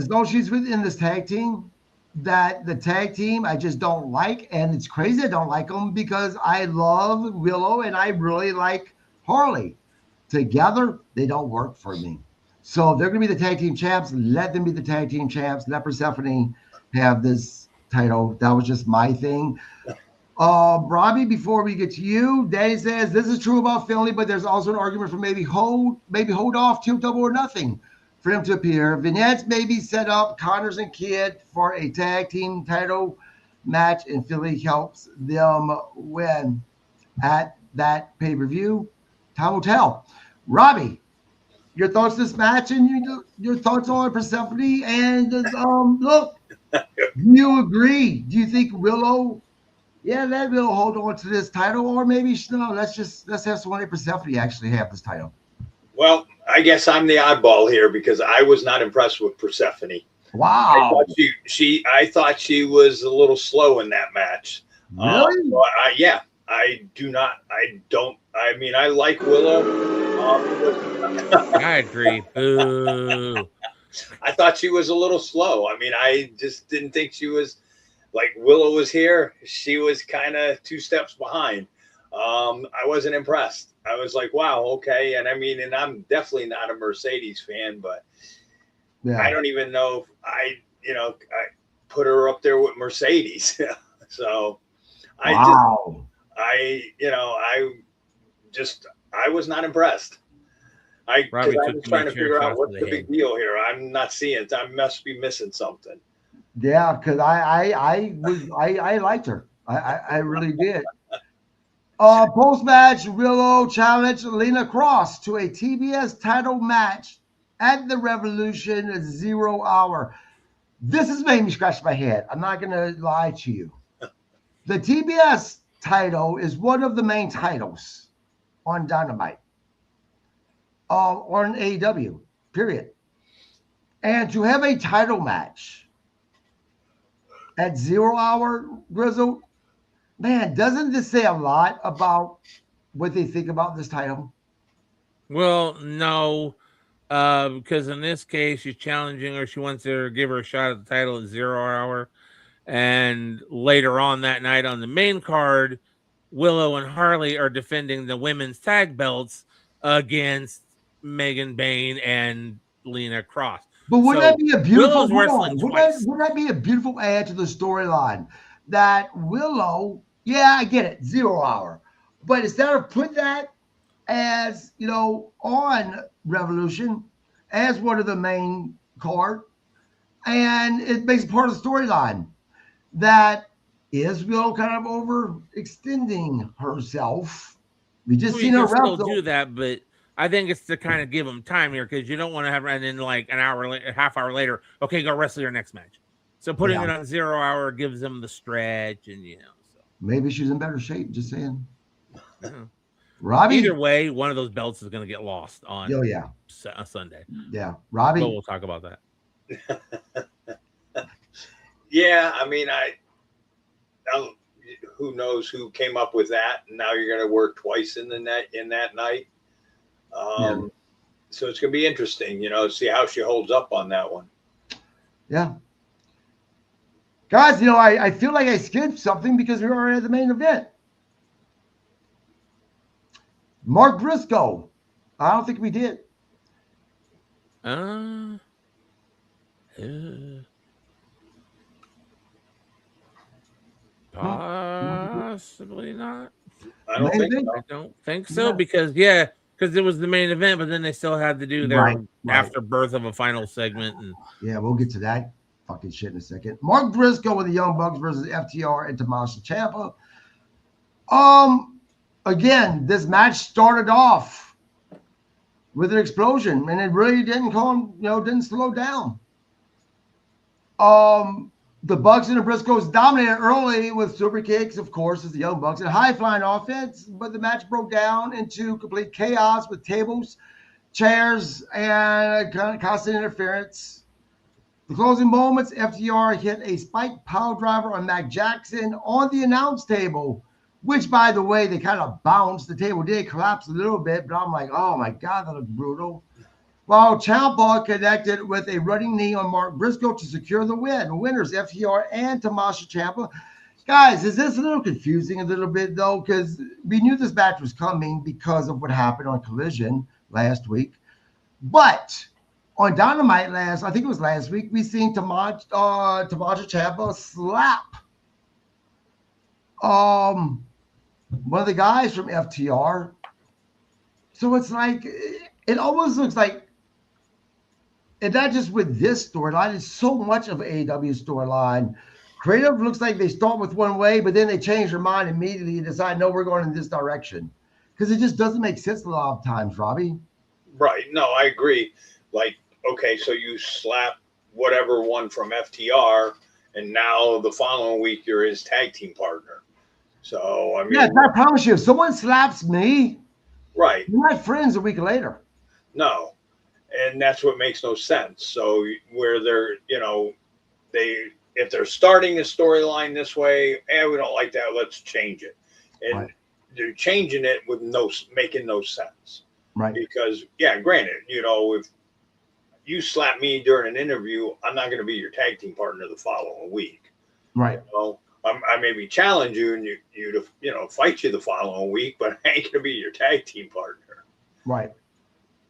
though she's within this tag team, that the tag team I just don't like. And it's crazy I don't like them because I love Willow and I really like Harley. Together, they don't work for me. So they're going to be the tag team champs. Let them be the tag team champs. Let Persephone have this title. That was just my thing. Robbie, before we get to you, Danny says this is true about Finley, but there's also an argument for maybe hold off till Double or Nothing for him to appear. Vignettes maybe set up Connors and Kidd for a tag team title match, and Philly helps them win at that pay-per-view. Time will tell. Robbie, your thoughts this match and your thoughts on Persephone, and look, do you agree? Do you think Willow? Yeah, let Willow hold on to this title, or maybe no. Let's have somebody Persephone actually have this title. Well, I guess I'm the oddball here because I was not impressed with Persephone. Wow. I thought she was a little slow in that match. Really? I mean, I like Willow. I agree. Boo. I thought she was a little slow. I mean, I just didn't think she was like Willow was here. She was kind of 2 steps behind. I wasn't impressed. I was like, wow, okay. And I mean, and I'm definitely not a Mercedes fan, but I don't even know if I put her up there with Mercedes. So I was not impressed. I was trying to figure out what's the big deal here. I'm not seeing it. I must be missing something. Yeah, because I liked her. I really did. Post-match, Willow challenged Lena Cross to a TBS title match at the Revolution 0 Hour. This has made me scratch my head. I'm not going to lie to you. The TBS title is one of the main titles on Dynamite, on AEW, period. And to have a title match at 0 Hour, Grizzle, man, doesn't this say a lot about what they think about this title? Well, no, because in this case, she's challenging her. She wants to give her a shot at the title at 0 Hour. And later on that night on the main card, Willow and Harley are defending the women's tag belts against Megan Bain and Lena Cross. But wouldn't that be a beautiful wouldn't that be a beautiful add to the storyline? That Willow, yeah, I get it, 0 Hour. But instead of put that as, on Revolution as one of the main card, and it makes part of the storyline. That is Willow kind of overextending herself. We just seen her still do that, but I think it's to kind of give them time here because you don't want to have and then like an hour, a half hour later, okay, go wrestle your next match. So putting it on 0 Hour gives them the stretch, and so maybe she's in better shape. Just saying. Robbie. Either way, one of those belts is going to get lost on Sunday. Yeah, Robbie. But we'll talk about that. Yeah, I mean, who knows who came up with that? And now you're going to work twice in that night. So it's going to be interesting, see how she holds up on that one. Yeah. Guys, I feel like I skipped something because we were already at the main event. Mark Briscoe. I don't think we did. Possibly not. I don't think so. I don't think so because it was the main event, but then they still had to do their afterbirth of a final segment. And yeah, we'll get to that fucking shit in a second. Mark Briscoe with the Young Bucks versus FTR and Tommaso Ciampa. Again, this match started off with an explosion, and it really didn't didn't slow down. The Bucks and the Briscoes dominated early with super kicks, of course, as the Young Bucks, and high-flying offense, but the match broke down into complete chaos with tables, chairs, and constant interference. The closing moments, FTR hit a spike pile driver on Mac Jackson on the announce table, which, by the way, they kind of bounced. The table did collapse a little bit, but I'm like, oh, my God, that looked brutal. While Ciampa connected with a running knee on Mark Briscoe to secure the win. Winners, FTR and Tommaso Ciampa. Guys, is this a little confusing a little bit, though? Because we knew this match was coming because of what happened on Collision last week. But on Dynamite I think it was last week, we seen Tommaso Ciampa slap one of the guys from FTR. So it's like, it almost looks like, and not just with this storyline, it's so much of AEW storyline. Creative looks like they start with one way, but then they change their mind immediately and decide, no, we're going in this direction. Because it just doesn't make sense a lot of times, Robbie. Right. No, I agree. Like, okay, so you slap whatever one from FTR, and now the following week you're his tag team partner. So, I mean. Yeah, I promise you, if someone slaps me, right, we're not friends a week later. No. And that's what makes no sense. So where they're, if they're starting a storyline this way, we don't like that, let's change it. And they're changing it with making no sense. Right. Because, granted, if you slap me during an interview, I'm not going to be your tag team partner the following week. Right. I maybe challenge you and you to fight you the following week, but I ain't going to be your tag team partner. Right.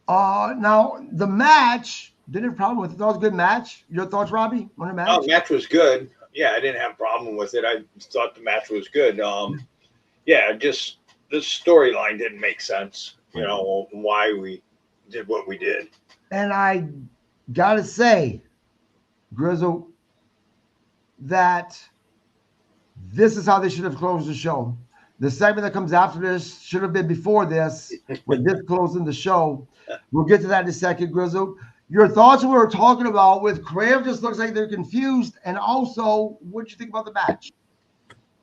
Now the match didn't have a problem with it. That was a good match. Your thoughts, Robbie, on the match? Oh, the match was good. Yeah, I didn't have a problem with it. I thought the match was good. Just the storyline didn't make sense. Why we did what we did. And I gotta say, Grizzle, that this is how they should have closed the show. The segment that comes after this should have been before this, with this closing the show. We'll get to that in a second, Grizzle. Your thoughts on what we're talking about with Crave just looks like they're confused. And also, what did you think about the match?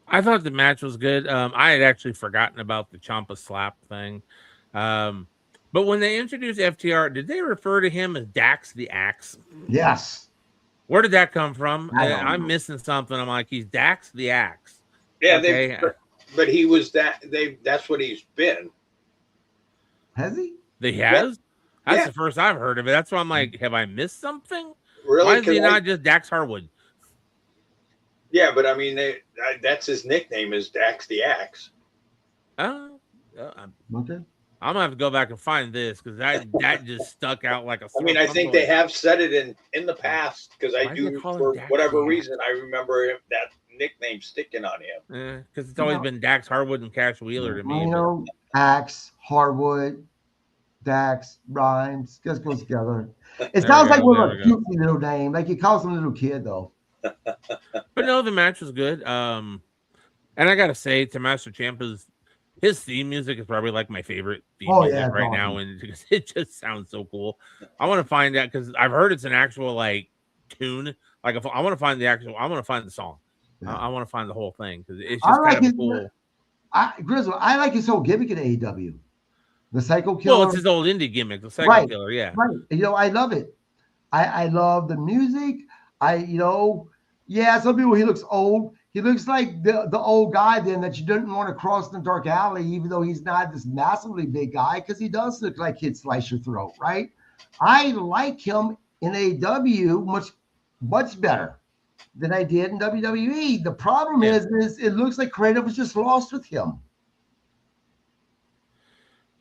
I thought the match was good. I had actually forgotten about the Ciampa slap thing. But when they introduced FTR, did they refer to him as Dax the Axe? Yes. Where did that come from? I'm missing something. I'm like, he's Dax the Axe. Yeah, okay. But he was that. That's what he's been. Has he? He has? That's the first I've heard of it. That's why I'm like, have I missed something? Really? Why is he not just Dax Harwood? Yeah, but I mean, that's his nickname is Dax the Axe. Okay. I'm gonna have to go back and find this because that just stuck out like a. I mean, I think they have said it in the past because I do for whatever reason I remember that nickname sticking on him. Because it's always been Dax Harwood and Cash Wheeler to me. Axe, Harwood, Dax, rhymes, just goes together. It sounds like we're a cute little name, like you call some little kid though. But no, the match was good. And I gotta say, Tommaso Ciampa's his theme music is probably like my favorite theme music right now, and because it just sounds so cool. I want to find that because I've heard it's an actual like tune. Like if I want to find the song. Yeah. I want to find the whole thing because it's just kind of cool. Grizzle, I like his whole gimmick at AEW. The Psycho Killer. Well, it's his old indie gimmick, the Psycho Killer, yeah. Right. I love it. I love the music. Some people, he looks old. He looks like the old guy then that you didn't want to cross the dark alley, even though he's not this massively big guy, because he does look like he'd slice your throat, right? I like him in AEW much better than I did in WWE. The problem is it looks like creative was just lost with him.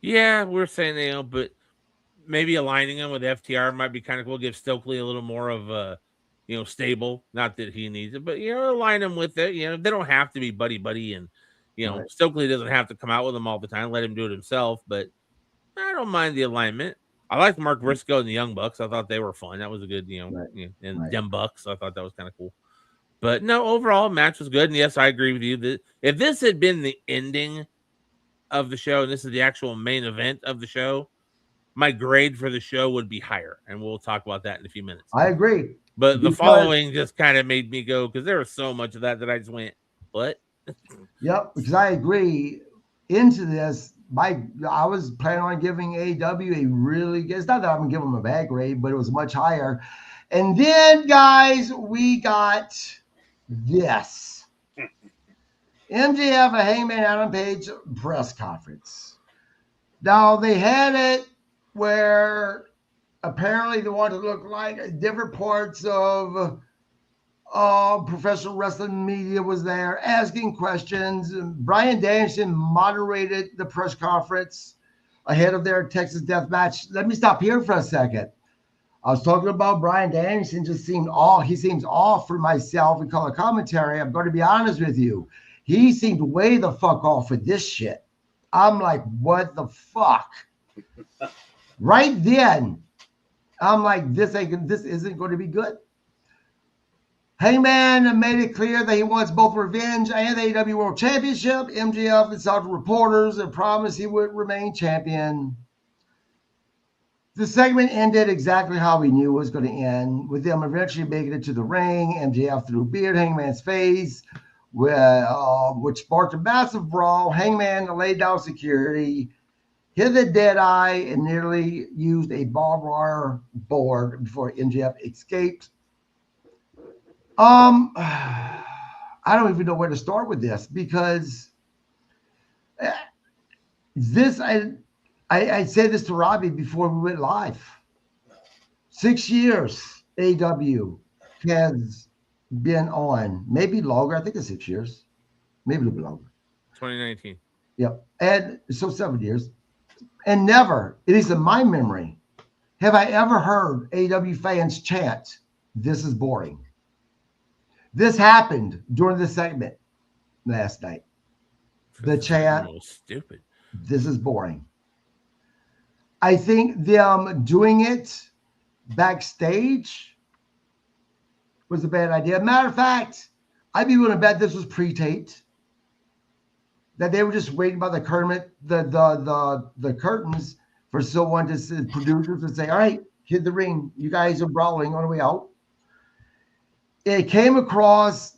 Yeah, we're saying but maybe aligning him with FTR might be kind of cool. Give Stokely a little more of a, stable. Not that he needs it, but align him with it. They don't have to be buddy, and Right. Stokely doesn't have to come out with him all the time. Let him do it himself. But I don't mind the alignment. I like Mark Briscoe and the Young Bucks. I thought they were fun. That was a good, and them Bucks. I thought that was kind of cool. But no, overall match was good. And yes, I agree with you that if this had been the ending of the show and this is the actual main event of the show, my grade for the show would be higher. And we'll talk about that in a few minutes. I agree. But the following just kind of made me go, because there was so much of that I just went, what? Yep, because I agree. Into this, I was planning on giving AEW a really good. It's not that I'm gonna give them a bad grade, but it was much higher. And then, guys, we got this. MJF, a Hangman Adam Page press conference. Now, they had it where apparently they wanted to look like different parts of professional wrestling media was there asking questions. Bryan Danielson moderated the press conference ahead of their Texas Death Match. Let me stop here for a second. I was talking about Bryan Danielson just seemed off. He seems off for myself in color commentary. I'm going to be honest with you. He seemed way the fuck off with this shit. I'm like, what the fuck? Right then, I'm like, this isn't going to be good. Hangman made it clear that he wants both revenge and the AEW World Championship. MJF insulted reporters and promised he would remain champion. The segment ended exactly how we knew it was going to end, with them eventually making it to the ring. MJF threw a beer at Hangman's face, which sparked a massive brawl. Hangman laid down security, hit the dead eye, and nearly used a barbed wire board before MJF escaped. I don't even know where to start with this, because this, I said this to Robbie before we went live. 6 years AEW has been on, maybe longer. I think it's 6 years, maybe a little bit longer. 2019. Yep. And so 7 years. And never, at least in my memory, have I ever heard AEW fans chant, "This is boring." This happened during the segment last night. The chant, stupid. "This is boring." I think them doing it backstage was a bad idea. Matter of fact, I'd be willing to bet this was pre-taped. That they were just waiting by the curtains for someone to producers to say, "All right, hit the ring. You guys are brawling on the way out." It came across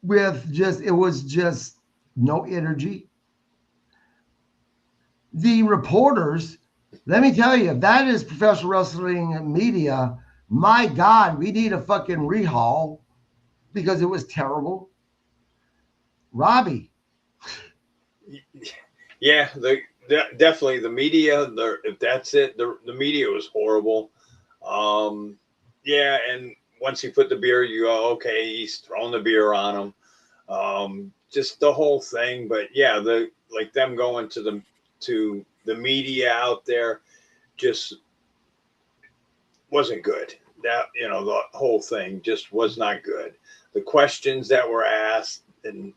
with it was just no energy. The reporters, let me tell you, if that is professional wrestling media, my God, we need a fucking rehaul, because it was terrible. Robbie. Yeah, definitely the media. If that's it, the media was horrible. Yeah, and once he put the beer, you go, okay, he's throwing the beer on him. Just the whole thing. But yeah, them going to the media out there just wasn't good. That, the whole thing just was not good. The questions that were asked, and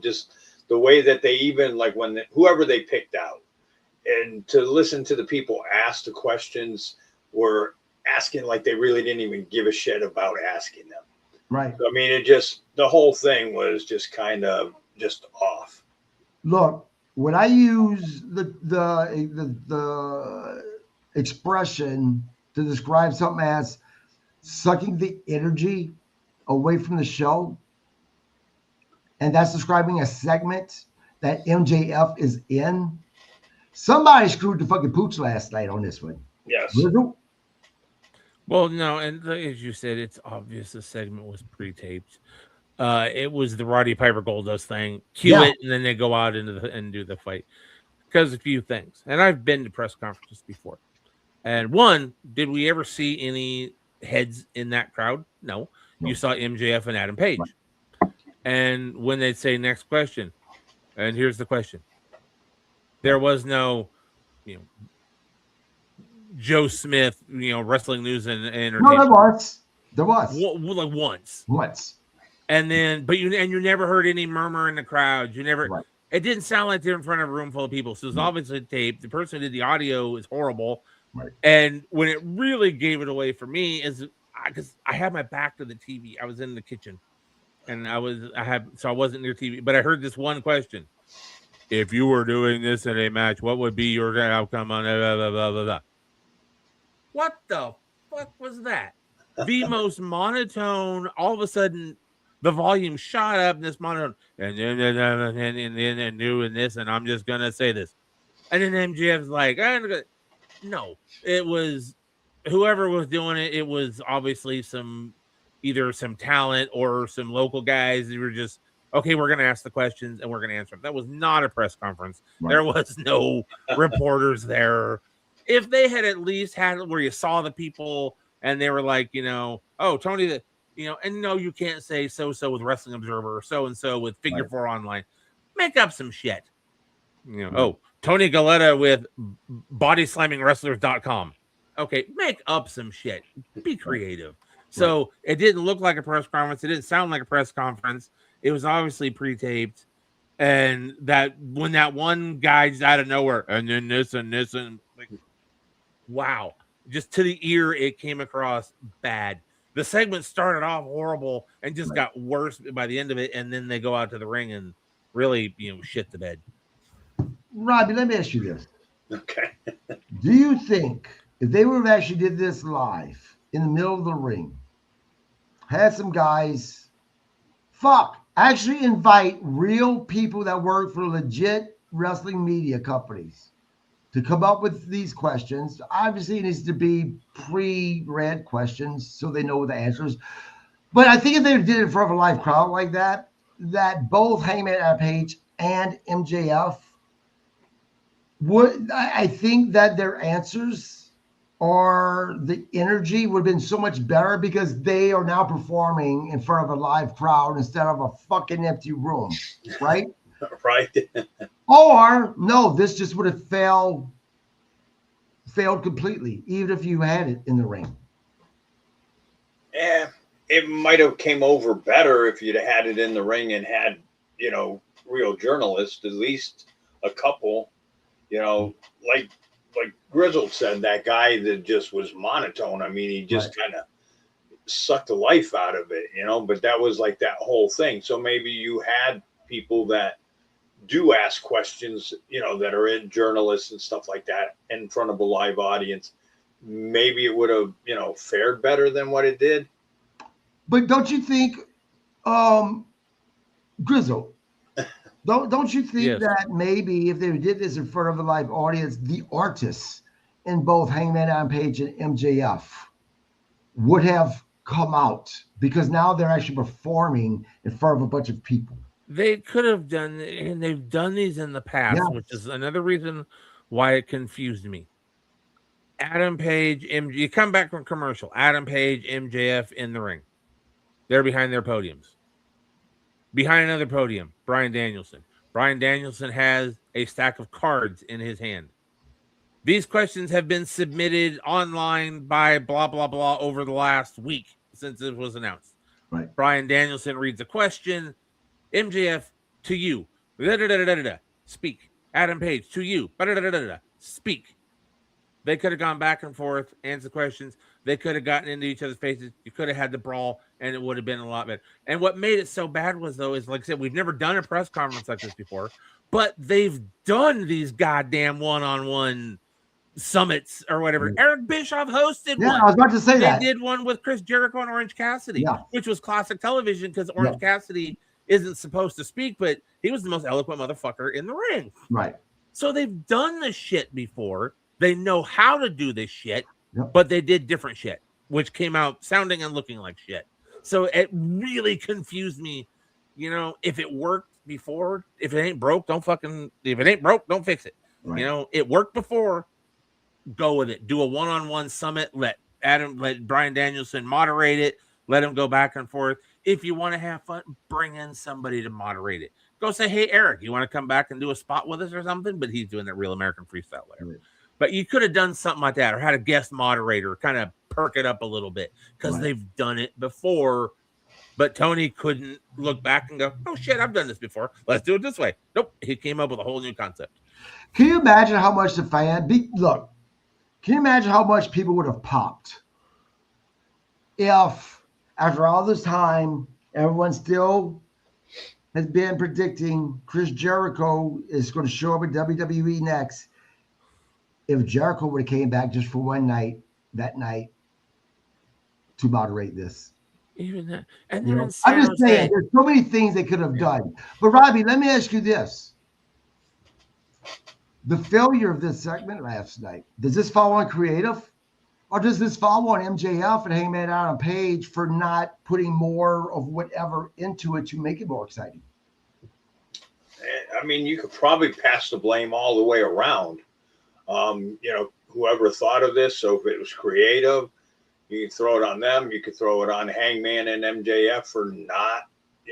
just the way that they even, like, whoever they picked out, and to listen to the people ask the questions were asking like they really didn't even give a shit about asking them. Right. So, I mean, the whole thing was just kind of just off. Look, when I use the expression to describe something as sucking the energy away from the show, and that's describing a segment that MJF is in, somebody screwed the fucking pooch last night on this one. Yes. Well, no, and as you said, it's obvious the segment was pre-taped. It was the Roddy Piper Goldust thing. Cue it, and then they go out and do the fight. Because a few things. And I've been to press conferences before. And one, did we ever see any heads in that crowd? No. You saw MJF and Adam Page. Right. And when they'd say next question, and here's the question, there was no, Joe Smith, wrestling news and entertainment. No, there was. Like once. And then, but you never heard any murmur in the crowd. You never. Right. It didn't sound like they're in front of a room full of people. So it was obviously taped. The person who did the audio is horrible. Right. And when it really gave it away for me is because I had my back to the TV. I was in the kitchen, and I wasn't near TV. But I heard this one question: if you were doing this in a match, what would be your outcome on blah, blah, blah, blah, blah. What the fuck was that? The most monotone. All of a sudden, the volume shot up in this monotone, and then doing this, and I'm just gonna say this, and then MJF's like, no, it was whoever was doing it. It was obviously either some talent or some local guys. They were just okay. We're gonna ask the questions and we're gonna answer them. That was not a press conference. Right. There was no reporters there. If they had at least had it where you saw the people and they were like, oh, Tony, and no, you can't say so with Wrestling Observer or so-and-so with Figure 4 Online. Make up some shit. Oh, Tony Galetta with BodySlammingWrestlers.com. Okay, make up some shit. Be creative. So it didn't look like a press conference. It didn't sound like a press conference. It was obviously pre-taped. And that when that one guy's out of nowhere, and then this and like, wow. Just to the ear, it came across bad. The segment started off horrible and just got worse by the end of it. And then they go out to the ring and really, shit the bed. Robbie, let me ask you this. Okay. Do you think if they would have actually did this live in the middle of the ring, had some guys, actually invite real people that work for legit wrestling media companies to come up with these questions? Obviously, it needs to be pre-read questions so they know the answers. But I think if they did it in front of a live crowd like that both Hangman Adam Page and MJF I think that their answers or the energy would have been so much better because they are now performing in front of a live crowd instead of a fucking empty room, right? Right. Or no, this just would have failed completely, even if you had it in the ring. Yeah, it might have came over better if you'd had it in the ring and had, real journalists, at least a couple, like Grizzled said, that guy that just was monotone. I mean, he just kind of sucked the life out of it, but that was like that whole thing. So maybe you had people that do ask questions, that are in journalists and stuff like that in front of a live audience. Maybe it would have, fared better than what it did. But don't you think, Grizzle, don't you think that maybe if they did this in front of a live audience, the artists in both Hangman Adam Page and MJF would have come out because now they're actually performing in front of a bunch of people? They could have done, and they've done these in the past, which is another reason why it confused me. Adam Page, you come back from commercial, Adam Page, MJF in the ring. They're behind their podiums. Behind another podium, Bryan Danielson. Bryan Danielson has a stack of cards in his hand. These questions have been submitted online by blah, blah, blah over the last week since it was announced. Right. Bryan Danielson reads a question. MJF, to you. Da-da-da-da-da-da. Speak. Adam Page, to you. Da-da-da-da-da-da. Speak. They could have gone back and forth, answered questions. They could have gotten into each other's faces. You could have had the brawl, and it would have been a lot better. And what made it so bad was, though, is like I said, we've never done a press conference like this before, but they've done these goddamn one-on-one summits or whatever. Eric Bischoff hosted one. I was about to say that. They did one with Chris Jericho and Orange Cassidy, which was classic television because Orange Cassidy isn't supposed to speak, but he was the most eloquent motherfucker in the ring. Right. So they've done this shit before. They know how to do this shit, but they did different shit, which came out sounding and looking like shit. So it really confused me. If it worked before, if it ain't broke, don't fix it. Right. It worked before. Go with it. Do a one-on-one summit. Let Bryan Danielson moderate it. Let them go back and forth. If you want to have fun, bring in somebody to moderate it. Go say, hey, Eric, you want to come back and do a spot with us or something? But he's doing that Real American Freestyle, whatever. Right. But you could have done something like that or had a guest moderator kind of perk it up a little bit because they've done it before. But Tony couldn't look back and go, oh, shit, I've done this before. Let's do it this way. Nope. He came up with a whole new concept. Can you imagine how much the fan look? Can you imagine how much people would have popped if, after all this time, everyone still has been predicting Chris Jericho is going to show up at WWE next? If Jericho would have came back just for one night, that night, to moderate this. Even that, and I'm just saying, there's so many things they could have done. But Robbie, let me ask you this. The failure of this segment last night, does this fall on creative? Or does this fall on MJF and Hangman Adam Page for not putting more of whatever into it to make it more exciting? I mean, you could probably pass the blame all the way around. Whoever thought of this, so if it was creative, you can throw it on them. You could throw it on Hangman and MJF for not,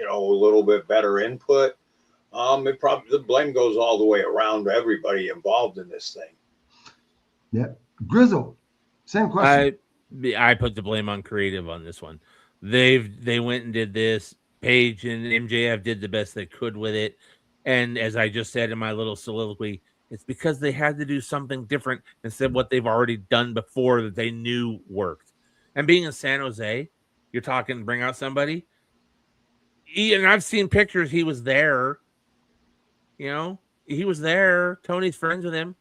a little bit better input. The blame goes all the way around to everybody involved in this thing. Yeah. Grizzle, same question. I put the blame on creative on this one. They went and did this. Paige and MJF did the best they could with it. And as I just said in my little soliloquy, it's because they had to do something different instead of what they've already done before that they knew worked. And being in San Jose, you're talking bring out somebody. And I've seen pictures. He was there. He was there. Tony's friends with him.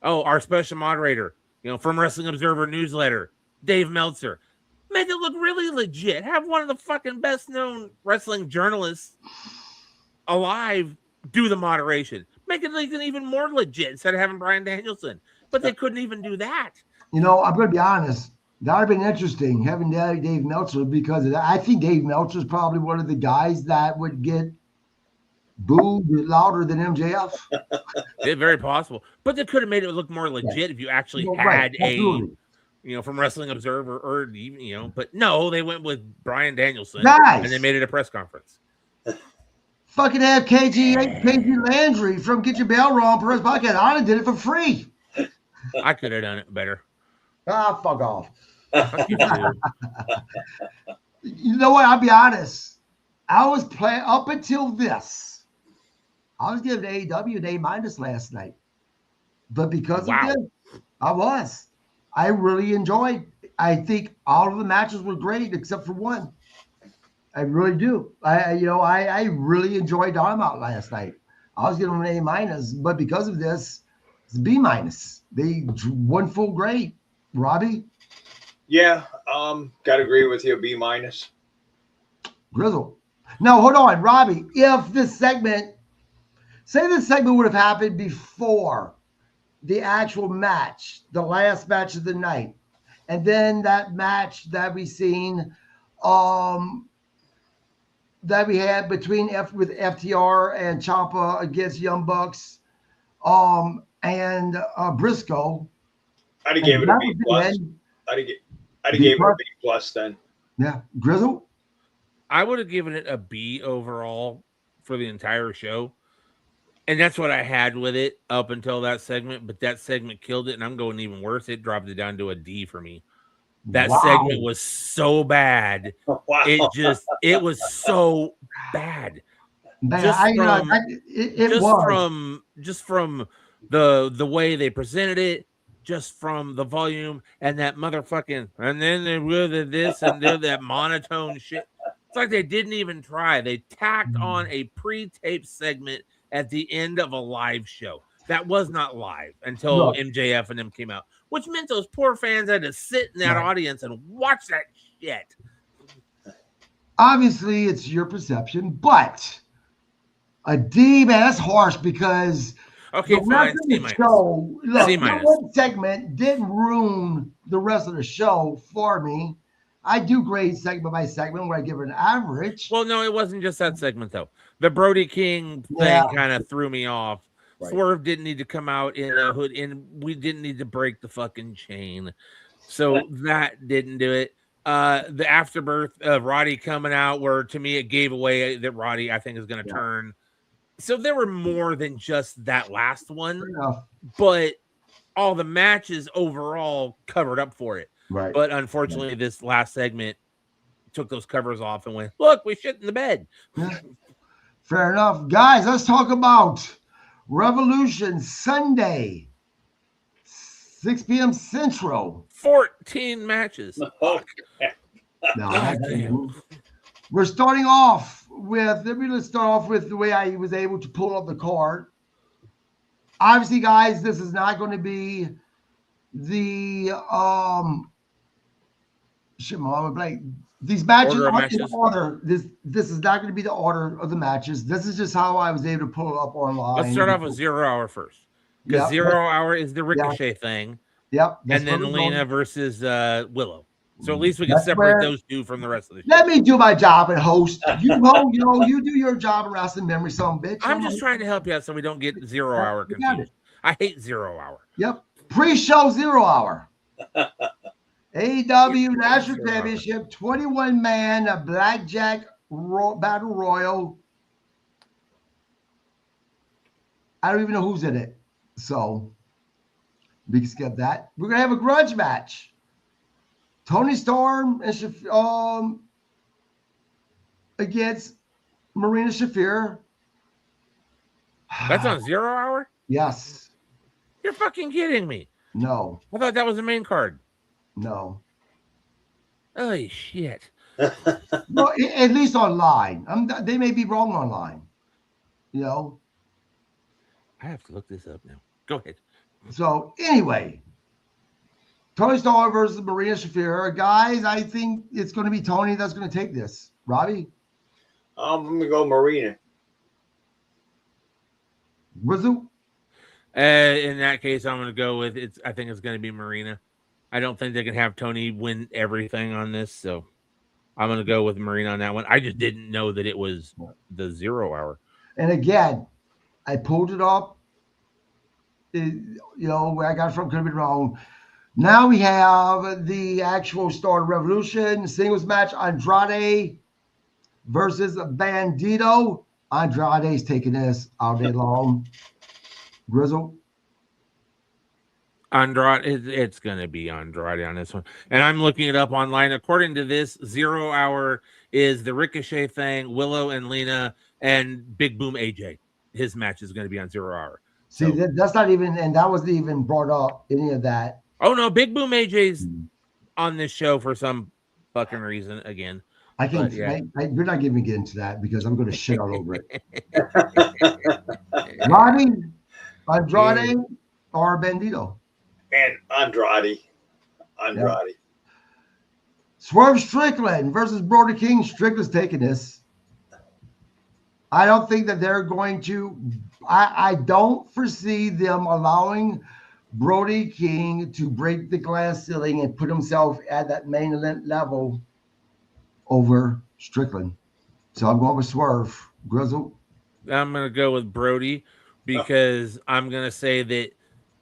Oh, our special moderator, from Wrestling Observer newsletter, Dave Meltzer. Make it look really legit. Have one of the fucking best known wrestling journalists alive do the moderation. Make it like even more legit instead of having Bryan Danielson. But they couldn't even do that. I'm going to be honest. That would have been interesting having Dave Meltzer because I think Dave Meltzer is probably one of the guys that would get booed louder than MJF. It's very possible. But they could have made it look more legit if you actually had from Wrestling Observer or even, but no, they went with Bryan Danielson and they made it a press conference. Fucking have KG Landry from Get Your Bell Roll Press Podcast. I did it for free. I could have done it better. Fuck off. You know what? I'll be honest. I was playing up until this. I was giving AEW an A- last night. But because of this, I really enjoyed. I think all of the matches were great except for one. I really do. I really enjoyed Dynamite last night. I was giving them an A-, but because of this, it's a B-. They won full grade. Robbie? Yeah, gotta agree with you. B-. Grizzle. Now hold on, Robbie. If this segment would have happened before the actual match, the last match of the night, and then that match that we seen, that we had between with FTR and Ciampa against Young Bucks, and Briscoe. I'd have gave it a B+. I'd have gave it a B+ then. Yeah, Grizzle. I would have given it a B overall for the entire show, and that's what I had with it up until that segment. But that segment killed it, and I'm going even worse. It dropped it down to a D for me. That segment was so bad. Wow. It was so bad. Just from the way they presented it, just from the volume and that motherfucking, and then they really this and that monotone shit. It's like they didn't even try. They tacked on a pre-taped segment at the end of a live show. That was not live until MJF and them came out, which meant those poor fans had to sit in that audience and watch that shit. Obviously, it's your perception, but a D, man, that's harsh because the rest of the show, one segment didn't ruin the rest of the show for me. I do grade segment by segment where I give it an average. Well, no, it wasn't just that segment, though. The Brody King thing kind of threw me off. Right. Swerve didn't need to come out in a hood, and we didn't need to break the fucking chain. So that didn't do it. The afterbirth of Roddy coming out, where to me it gave away that Roddy, I think, is going to turn. So there were more than just that last one, but all the matches overall covered up for it. Right. But unfortunately, this last segment took those covers off and went, look, we shit in the bed. Yeah. Fair enough. Guys, let's talk about Revolution Sunday, 6 p.m. Central. 14 matches. We're starting off with, let's start off with the way I was able to pull up the card. Obviously, guys, this is not going to be the these matches aren't in order. This is not going to be the order of the matches. This is just how I was able to pull it up online. Let's start off with 0 Hour first. Because 0 Hour is the Ricochet thing. Yep. And then Lena versus Willow. So at least we can separate those two from the rest of the show. Let me do my job and host. You do your job in Rasslin Memories, son bitch. I'm just trying to help you out so we don't get 0 Hour confused. I hate 0 Hour. Yep. Pre-show 0 Hour. AEW National Championship, 21-man Blackjack Battle Royal. I don't even know who's in it. So we can skip that. We're going to have a grudge match. Tony Storm and against Marina Shafir. That's on 0 Hour? Yes. You're fucking kidding me. No. I thought that was the main card. No. Holy shit. Well, at least online. They may be wrong online. I have to look this up now. Go ahead. So, anyway. Tony Storm versus Marina Shafir. Guys, I think it's going to be Tony that's going to take this. Robbie? I'm going to go Marina. Grizzle? In that case, I'm going to go with it. I think it's going to be Marina. I don't think they can have Tony win everything on this, so I'm going to go with Marina on that one. I just didn't know that it was the 0 Hour. And again, I pulled it up. Where I got it from could have been wrong. Now we have the actual Star Revolution singles match. Andrade versus Bandito. Andrade's taking this all day long. Grizzle? Andrade, it's going to be Andrade on this one. And I'm looking it up online. According to this, 0 Hour is the Ricochet thing, Willow and Lena, and Big Boom AJ. His match is going to be on 0 Hour. See, that's not even, and that wasn't even brought up, any of that. Oh, no, Big Boom AJ's on this show for some fucking reason again. I can't, you're not giving me get into that because I'm going to shit all over it. Robbie, Andrade, or Bandito? And Andrade. Yeah. Swerve Strickland versus Brody King. Strickland's taking this. I don't think that they're going to. I don't foresee them allowing Brody King to break the glass ceiling and put himself at that main level over Strickland. So I'm going with Swerve. Grizzle? I'm going to go with Brody because I'm going to say that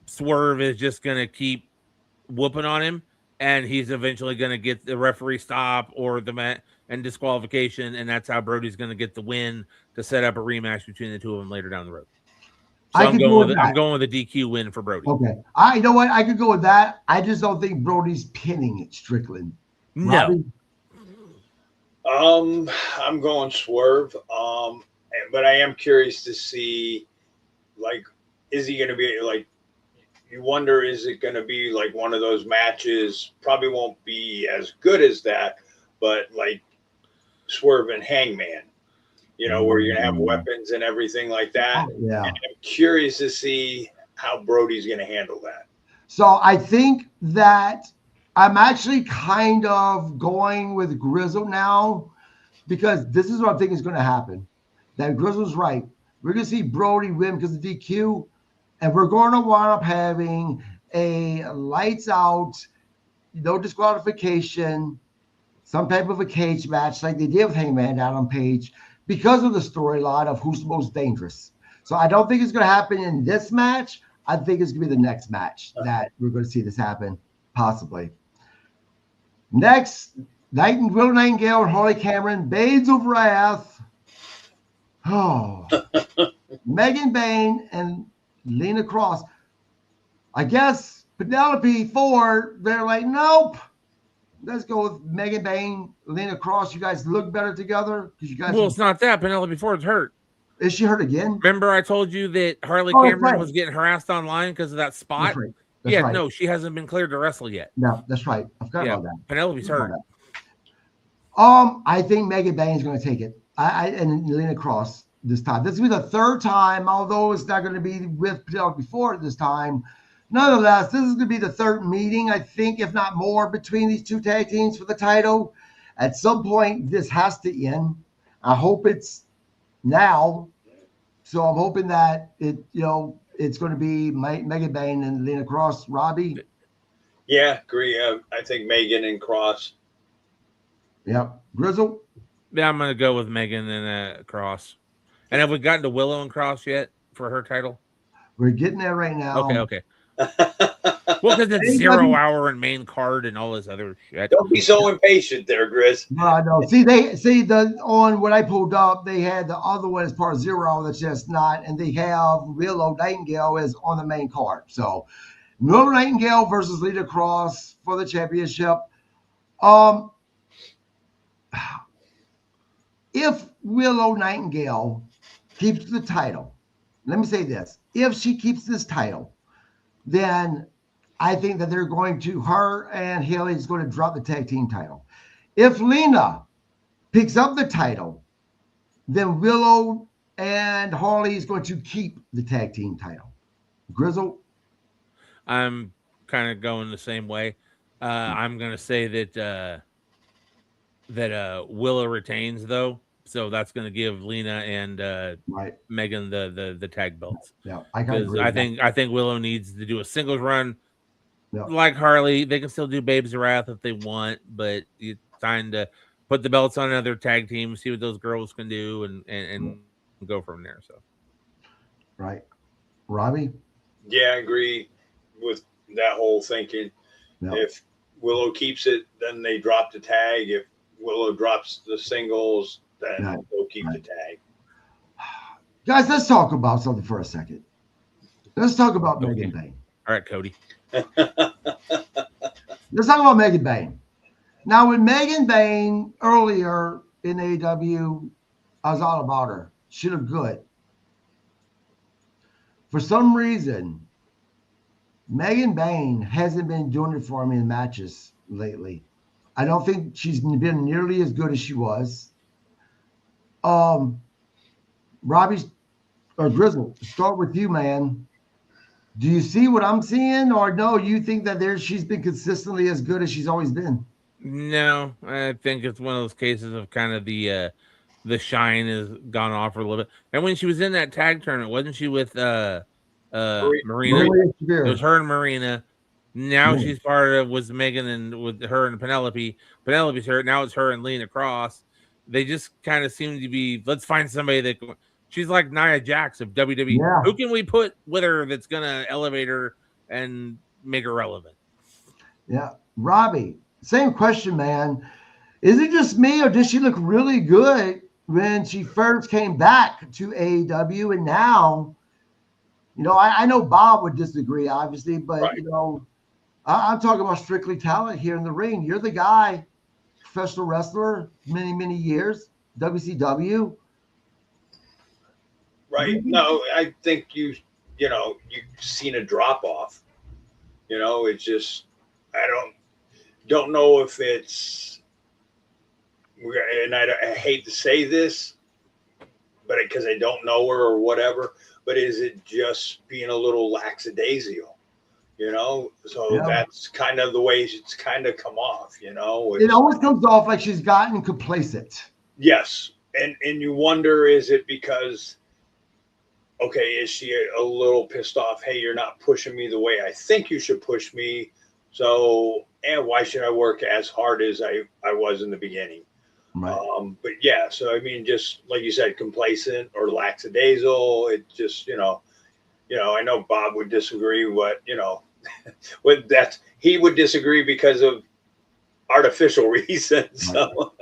Swerve is just going to keep whooping on him, and he's eventually going to get the referee stop or the and disqualification, and that's how Brody's going to get the win to set up a rematch between the two of them later down the road. So I'm going with a DQ win for Brody. Okay. You know what? I could go with that. I just don't think Brody's pinning it, Strickland. No. Robbie? I'm going Swerve. But I am curious to see, is he going to be you wonder, is it going to be like one of those matches? Probably won't be as good as that, but like Swerve and Hangman, where you're going to have weapons and everything like that. Yeah. And I'm curious to see how Brody's going to handle that. So I think that I'm actually kind of going with Grizzle now because this is what I think is going to happen. That Grizzle's right. We're going to see Brody win because of DQ, and we're going to wind up having a lights out, no disqualification, some type of a cage match like they did with Hangman down on Page because of the storyline of who's most dangerous. So I don't think it's going to happen in this match. I think it's going to be the next match that we're going to see this happen, possibly. Next, Will Nightingale and Harley Cameron, Babes of Wrath. Oh, Megan Bain and Lena Cross. I guess Penelope Ford, they're like, nope. Let's go with Megan Bain, Lena Cross. You guys look better together because you guys. Well, it's not that. Penelope Ford's hurt. Is she hurt again? Remember, I told you that Harley Oh, that's Cameron right. was getting harassed online because of that spot. That's right. That's right. No, she hasn't been cleared to wrestle yet. No, that's right. I forgot about that. Penelope's hurt. I think Megan Bain is going to take it. And Lena Cross this time. This will be the third time, although it's not going to be with Penelope Ford this time. Nonetheless, this is going to be the third meeting, I think, if not more, between these two tag teams for the title. At some point, this has to end. I hope it's now. So I'm hoping that it's going to be Megan Bain and Lena Cross. Robbie? Yeah, agree. I think Megan and Cross. Yep. Grizzle? Yeah, I'm going to go with Megan and Cross. And have we gotten to Willow and Cross yet for her title? We're getting there right now. Okay. Well, because it's 0 hour and main card and all this other shit. Don't be so impatient there, Grizz. No, no. On what I pulled up, they had the other one as part of 0 that's just not, and they have Willow Nightingale is on the main card. So Willow Nightingale versus Lena Cross for the championship. If Willow Nightingale keeps the title, let me say this: if she keeps this title, then I think that her and Haley is going to drop the tag team title. If Lena picks up the title, then Willow and Harley is going to keep the tag team title. Grizzle? I'm kind of going the same way. I'm going to say that Willow retains, though. So that's going to give Lena and Megan the tag belts. Yeah, I think Willow needs to do a singles run, like Harley. They can still do Babes of Wrath if they want, but it's time to put the belts on another tag team, see what those girls can do, and go from there. So, right, Robbie. Yeah, I agree with that whole thinking. Yeah. If Willow keeps it, then they drop the tag. If Willow drops the singles, then they'll keep the tag. Guys, let's talk about something for a second. Let's talk about Megan Bain. All right, Cody. Let's talk about Megan Bain. Now, with Megan Bain earlier in AEW, I was all about her. She looked good. For some reason, Megan Bain hasn't been doing it for me in matches lately. I don't think she's been nearly as good as she was. Robbie or Grizzle, start with you, man. Do you see what I'm seeing, or no? You think that she's been consistently as good as she's always been? No, I think it's one of those cases of kind of the shine has gone off for a little bit. And when she was in that tag tournament, wasn't she with Marina? It was her and Marina. Now she's was Megan and with her and Penelope. Penelope's hurt. Now it's her and Lena Cross. They just kind of seem to be, let's find somebody that she's like Nia Jax of WWE. Yeah. Who can we put with her that's going to elevate her and make her relevant? Yeah. Robbie, same question, man. Is it just me, or did she look really good when she first came back to AEW? And now, I know Bob would disagree, obviously, but, I'm talking about strictly talent here in the ring. You're the guy, professional wrestler, many, many years, WCW. Right. No, I think you've seen a drop off. It's just, I don't know if it's, and I hate to say this, but because I don't know her or whatever, but is it just being a little lackadaisical? So that's kind of the way it's kind of come off, it always comes off like she's gotten complacent. Yes. And you wonder, is it because, okay, is she a little pissed off? Hey, you're not pushing me the way I think you should push me. So, why should I work as hard as I was in the beginning? Right. But yeah, so I mean, just like you said, complacent or lackadaisical. It just, I know Bob would disagree, with that. He would disagree because of artificial reasons. So.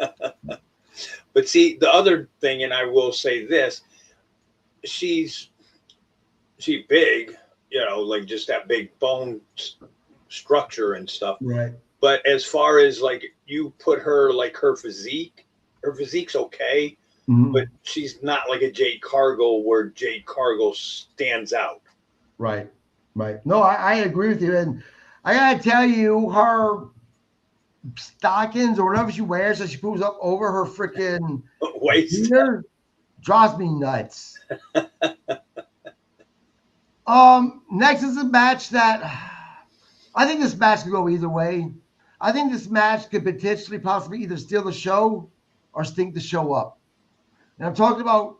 But see, the other thing, and I will say this, she's big, like just that big bone structure and stuff. Right. But as far as like you put her, like her physique's okay, but she's not like a Jade Cargill where Jade Cargill stands out. Right. No, I agree with you. And I got to tell you, her stockings or whatever she wears that she pulls up over her freaking waist drives me nuts. Next is a match that I think this match could go either way. I think this match could potentially possibly either steal the show or stink the show up. And I'm talking about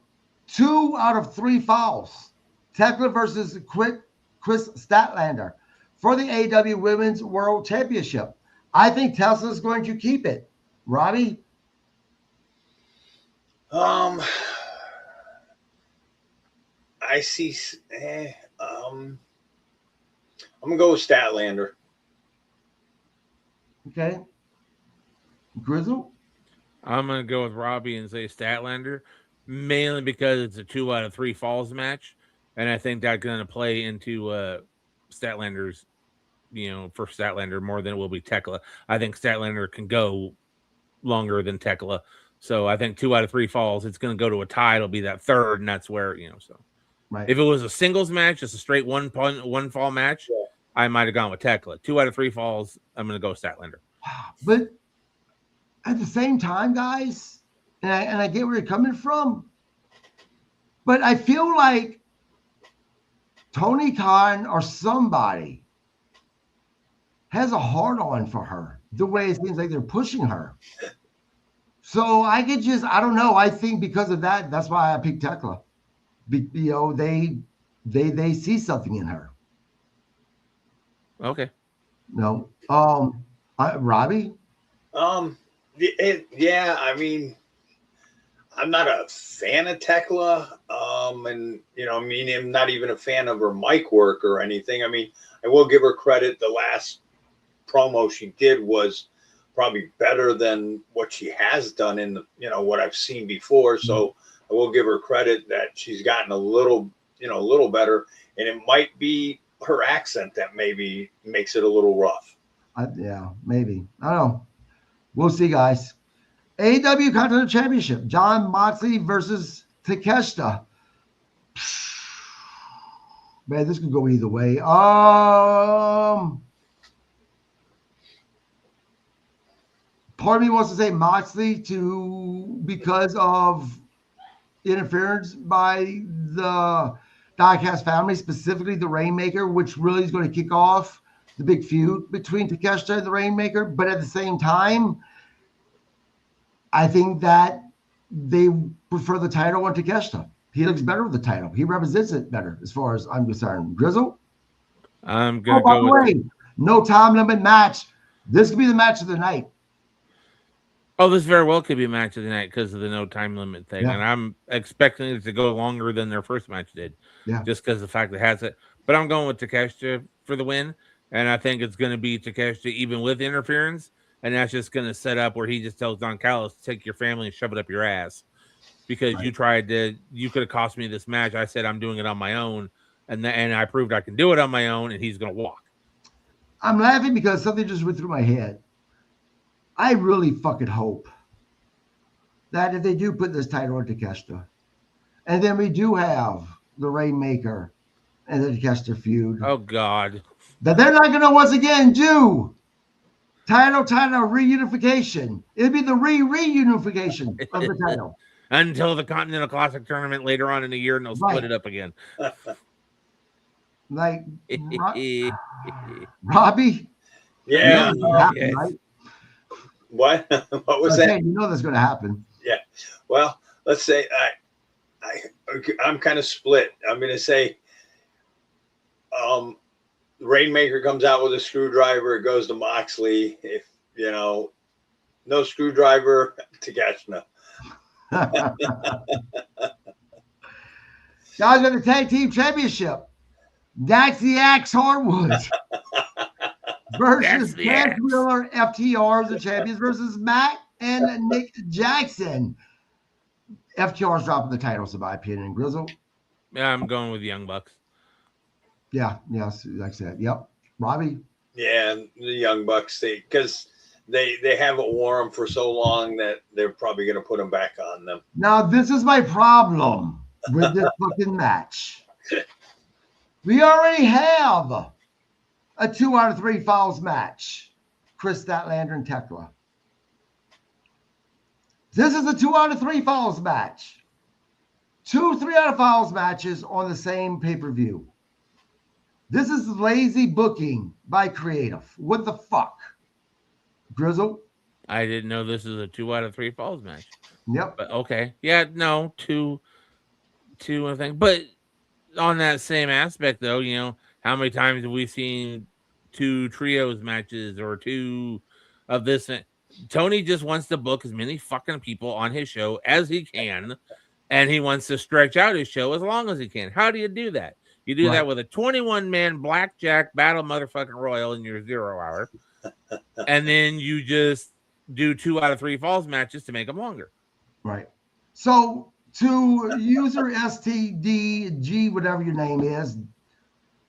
2 out of 3 falls. Tekla versus Chris Statlander for the AEW Women's World Championship. I think Tesla's going to keep it. Robbie? I see. I'm gonna go with Statlander. Okay. Grizzle? I'm gonna go with Robbie and say Statlander, mainly because it's a 2 out of 3 falls match, and I think that's gonna play into Statlander's, for Statlander more than it will be Tekla. I think Statlander can go longer than Tekla, so I think 2 out of 3 falls. It's gonna go to a tie. It'll be that third, and that's where so. Right. If it was a singles match, just a straight one fall match, I might have gone with Tekla. 2 out of 3 falls, I'm going to go Statlander. But at the same time, guys, and I get where you're coming from, but I feel like Tony Khan or somebody has a hard-on for her, the way it seems like they're pushing her. So I don't know. I think because of that, that's why I picked Tekla. They see something in her. Okay. No. Robbie? Yeah, I mean, I'm not a fan of Tekla. And I'm not even a fan of her mic work or anything. I mean, I will give her credit. The last promo she did was probably better than what she has done in what I've seen before. So I will give her credit that she's gotten a little better, and it might be her accent that maybe makes it a little rough. Yeah, maybe. I don't know. We'll see, guys. AEW Continental Championship. Jon Moxley versus Takeshita. Man, this could go either way. Part of me wants to say Moxley because of interference by the Diecast family, specifically the Rainmaker, which really is going to kick off the big feud between Takeshita and the Rainmaker. But at the same time, I think that they prefer the title on Takeshita. He looks better with the title. He represents it better as far as I'm concerned. Grizzle? I'm going to go with... no time limit match. This could be the match of the night. Oh, this very well could be a match of the night because of the no time limit thing. Yeah. And I'm expecting it to go longer than their first match did. Yeah. Just because of the fact it has it. But I'm going with Takeshita for the win. And I think it's going to be Takeshita even with interference. And that's just going to set up where he just tells Don Callis to take your family and shove it up your ass. Because you could have cost me this match. I said I'm doing it on my own. And I proved I can do it on my own. And he's going to walk. I'm laughing because something just went through my head. I really fucking hope that if they do put this title on Takeshita, and then we do have the Rainmaker and the Takeshita feud. Oh, God. That they're not going to once again do title reunification. It'll be the reunification of the title. Until the Continental Classic tournament later on in the year, and they'll split it up again. Like, Robbie? Yeah. Happen, right? What was that? You know that's going to happen. Yeah. Well, let's say I'm kind of split. I'm going to say Rainmaker comes out with a screwdriver. It goes to Moxley. If, no screwdriver, Takeshita. Guys, got the Tag Team Championship. Dax the Axe Hardwood versus the Cash axe. Wheeler, FTR, the champions, versus Matt and Nick Jackson. FTR's dropping the titles, in my opinion. Grizzle? Yeah, I'm going with the Young Bucks. Yeah, yes, like I said. Yep. Robbie? Yeah, the Young Bucks, because they haven't worn them for so long that they're probably going to put them back on them. Now, this is my problem with this fucking match. We already have a 2 out of 3 falls match. Chris Statlander and Tekla. This is a 2 out of 3 falls match. 2 3 out of falls matches on the same pay-per-view. This is lazy booking by creative. What the fuck? Grizzle? I didn't know this is a 2 out of 3 falls match. Yep. But okay. Yeah, no, two I think. But on that same aspect though, how many times have we seen 2 trios matches or 2 of this? Tony just wants to book as many fucking people on his show as he can, and he wants to stretch out his show as long as he can. How do you do that? You do that with a 21-man blackjack battle motherfucking royal in your 0 hour, and then you just do 2 out of 3 falls matches to make them longer. Right. So to user STDG, whatever your name is,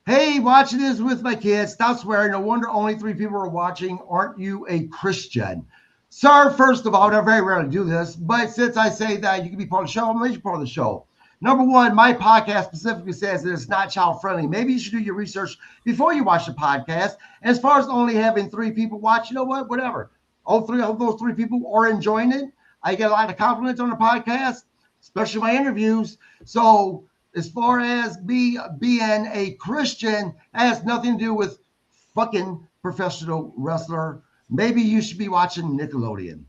hey, watching this with my kids, stop swearing. No wonder only 3 people are watching. Aren't you a Christian? Sir, first of all, I very rarely do this, but since I say that you can be part of the show, I'm going to make you part of the show. Number one, my podcast specifically says that it's not child friendly. Maybe you should do your research before you watch the podcast. And as far as only having 3 people watch, you know what? Whatever. All 3 of those 3 people are enjoying it. I get a lot of compliments on the podcast, especially my interviews. So as far as being a Christian, that has nothing to do with fucking professional wrestler. Maybe you should be watching Nickelodeon.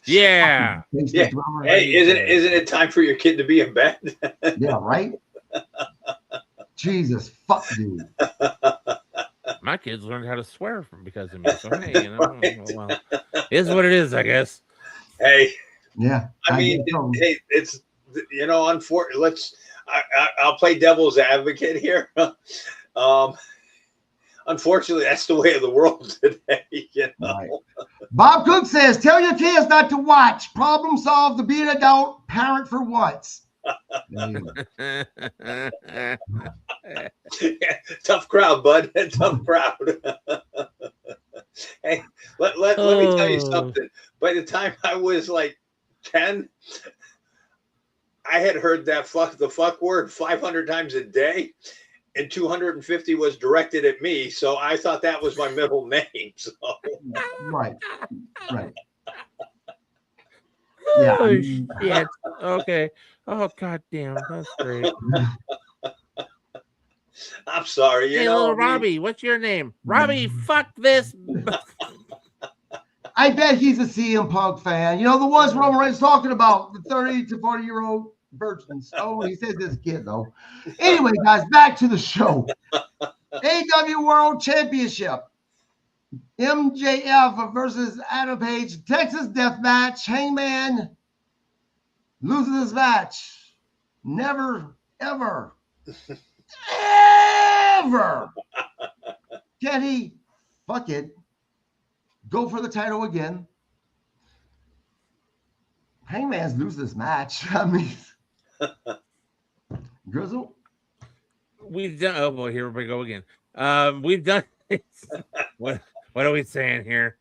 Yeah. Hey, isn't it time for your kid to be in bed? Yeah, right? Jesus, fuck, dude. My kids learned how to swear because of me. So, hey, well, it is what it is, I guess. Hey. Yeah. I mean, hey, it's, unfortunately, I'll play devil's advocate here. Unfortunately, that's the way of the world today. Right. Bob Cook says, tell your kids not to watch. Problem solved to be an adult parent for once. Tough crowd, bud. Tough crowd. Hey, let me tell you something. By the time I was like 10, I had heard the fuck word 500 times a day. And 250 was directed at me, so I thought that was my middle name. So. Right. Yeah. Oh, shit. Okay. Oh, goddamn. That's great. I'm sorry. Hey, little Robbie, what's your name? Robbie, fuck this. I bet he's a CM Punk fan. The ones Roman Reigns talking about, the 30 to 40-year-old virgins. Oh, he says this kid, though. Anyway, guys, back to the show. AEW World Championship. MJF versus Adam Page. Texas Death Match. Hangman loses this match. Never, ever, ever can he fuck it. Go for the title again. Hangman's lose this match. I mean, Grizzle? We've done. Oh boy, here we go again. We've done. What are we saying here?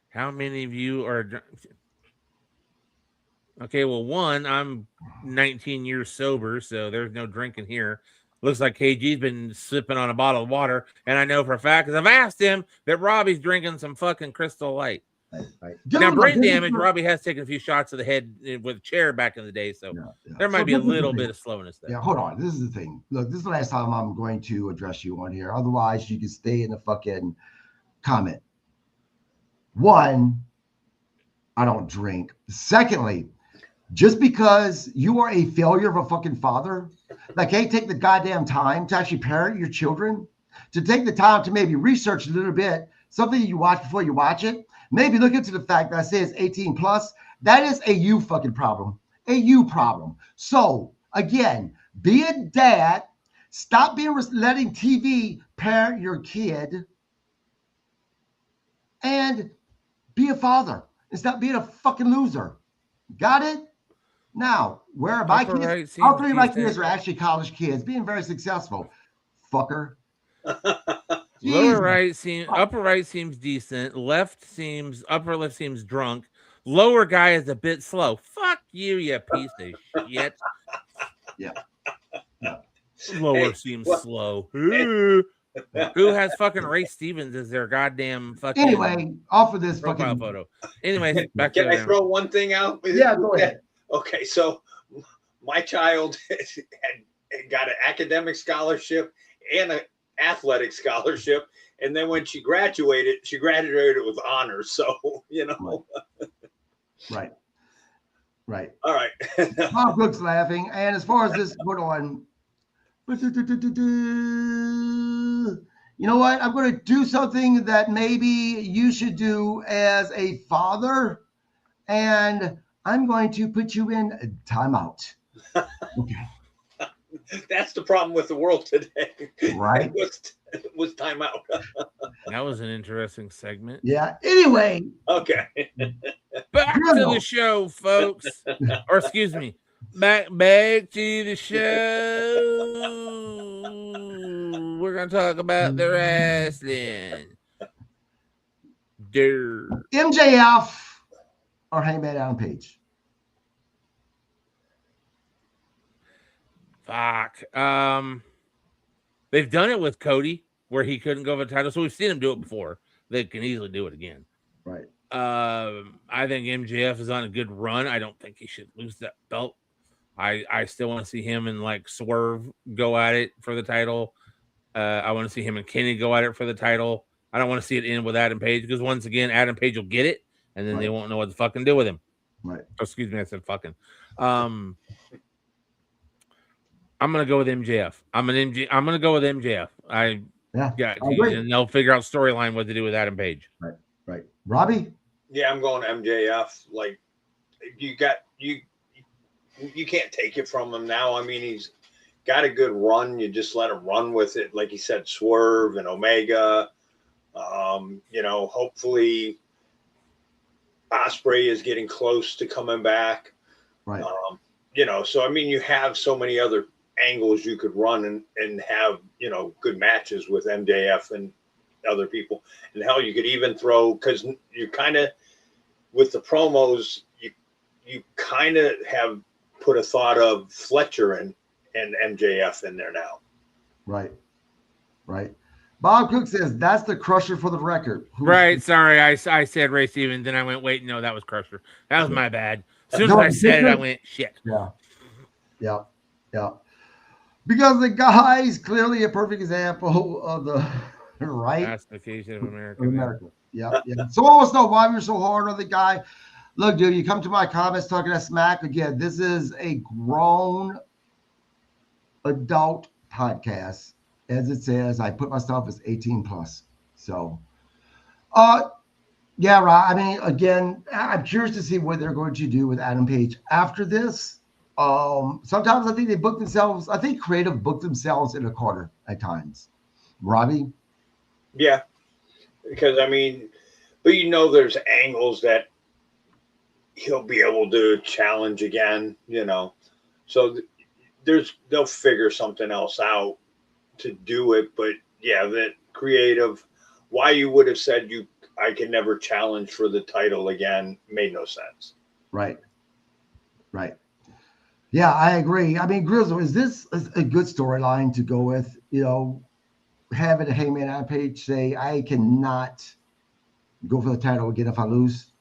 How many of you are? Okay, well, one, I'm 19 years sober, so there's no drinking here. Looks like KG's been sipping on a bottle of water, and I know for a fact because I've asked him that Robbie's drinking some fucking Crystal Light. Right. Now, brain damage, Robbie has taken a few shots to the head with a chair back in the day, so there might be a little bit of slowness there. Yeah, hold on. This is the thing. Look, this is the last time I'm going to address you on here. Otherwise, you can stay in the fucking comment. One, I don't drink. Secondly, just because you are a failure of a fucking father, like, hey, take the goddamn time to actually parent your children, to take the time to maybe research a little bit, something you watch before you watch it. Maybe look into the fact that it says 18 plus. That is a you fucking problem. A you problem. So again, Be a dad. Stop letting TV parent your kid. And be a father. And stop being a fucking loser. Got it? Now, where are my Upper kids? right seems All three of my decent. kids are actually college kids, being very successful. Fucker. Lower right seems, upper right seems decent. Upper left seems drunk. Lower guy is a bit slow. Fuck you, you piece of shit. Yeah. Lower seems slow. Who has fucking Ray Stevens as their goddamn fucking anyway, off of this profile fucking photo? Anyways, back Can to I throw one thing out? Yeah, go ahead. Okay, so my child had got an academic scholarship and an athletic scholarship, and then when she graduated with honors. So Right. All right. Bob Cook's laughing, and as far as this put on, you know what? I'm going to do something that maybe you should do as a father, and I'm going to put you in timeout. Okay. That's the problem with the world today. Right. It was timeout. That was an interesting segment. Yeah. Anyway. Okay. Back to the show, folks. Or excuse me. Back to the show. We're gonna talk about the wrestling. MJF or Hangman Adam Page. Fuck. They've done it with Cody where he couldn't go for the title, so we've seen him do it before. They can easily do it again. Right. I think MJF is on a good run. I don't think he should lose that belt. I still want to see him and like Swerve go at it for the title. I want to see him and Kenny go at it for the title. I don't want to see it end with Adam Page because once again, Adam Page will get it and then they won't know what to fucking do with him. Right. Oh, excuse me, I said fucking. I'm gonna go with MJF. I'm gonna go with MJF. And they'll figure out storyline what to do with Adam Page. Right. Robbie? Yeah, I'm going MJF. Like you can't take it from him now. I mean, he's got a good run. You just let him run with it. Like he said, Swerve and Omega. Hopefully Ospreay is getting close to coming back. Right. So I mean, you have so many other angles you could run and have, good matches with MJF and other people. And hell, you could even throw, because you kind of, with the promos, you kind of have put a thought of Fletcher and MJF in there now. Right. Bob Cook says that's the Crusher for the record. Right. Sorry, I said Ray Stevens, then I went, wait, no, that was Crusher. That was my bad. As soon as I said it, I went, shit. Yeah. Because the guy is clearly a perfect example of the classification of America. Yeah. So I almost know why we're so hard on the guy. Look, dude, you come to my comments talking that smack again. This is a grown adult podcast. As it says, I put myself as 18 plus. So, yeah, Rob. I mean, again, I'm curious to see what they're going to do with Adam Page after this. Sometimes I think they book themselves. I think creative book themselves in a corner at times. Robbie? Yeah, because I mean, but there's angles that he'll be able to challenge again. So they'll figure something else out to do it. But yeah, that creative. Why you would have said I can never challenge for the title again made no sense. Right. Yeah, I agree. I mean, Grizzle, is this a good storyline to go with? Having a Hangman Adam Page say, I cannot go for the title again if I lose.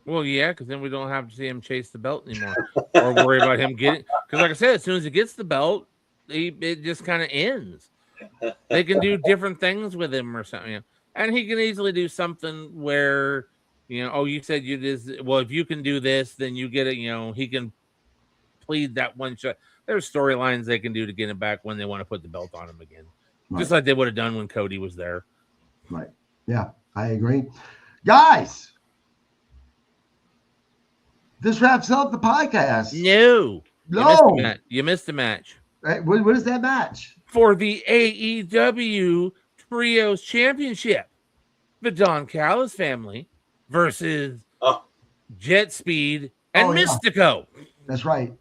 Well, yeah, because then we don't have to see him chase the belt anymore or worry about him getting. Because, like I said, as soon as he gets the belt, it just kind of ends. They can do different things with him or something, and he can easily do something where, you said you did. Well, if you can do this, then you get it. He can plead that one shot. There's storylines they can do to get him back when they want to put the belt on him again, just like they would have done when Cody was there. Right. Yeah, I agree, guys. This wraps up the podcast. No. No. You missed a match. What is that match? For the AEW Trios Championship. The Don Callis family versus Jet Speed and Mystico. That's right.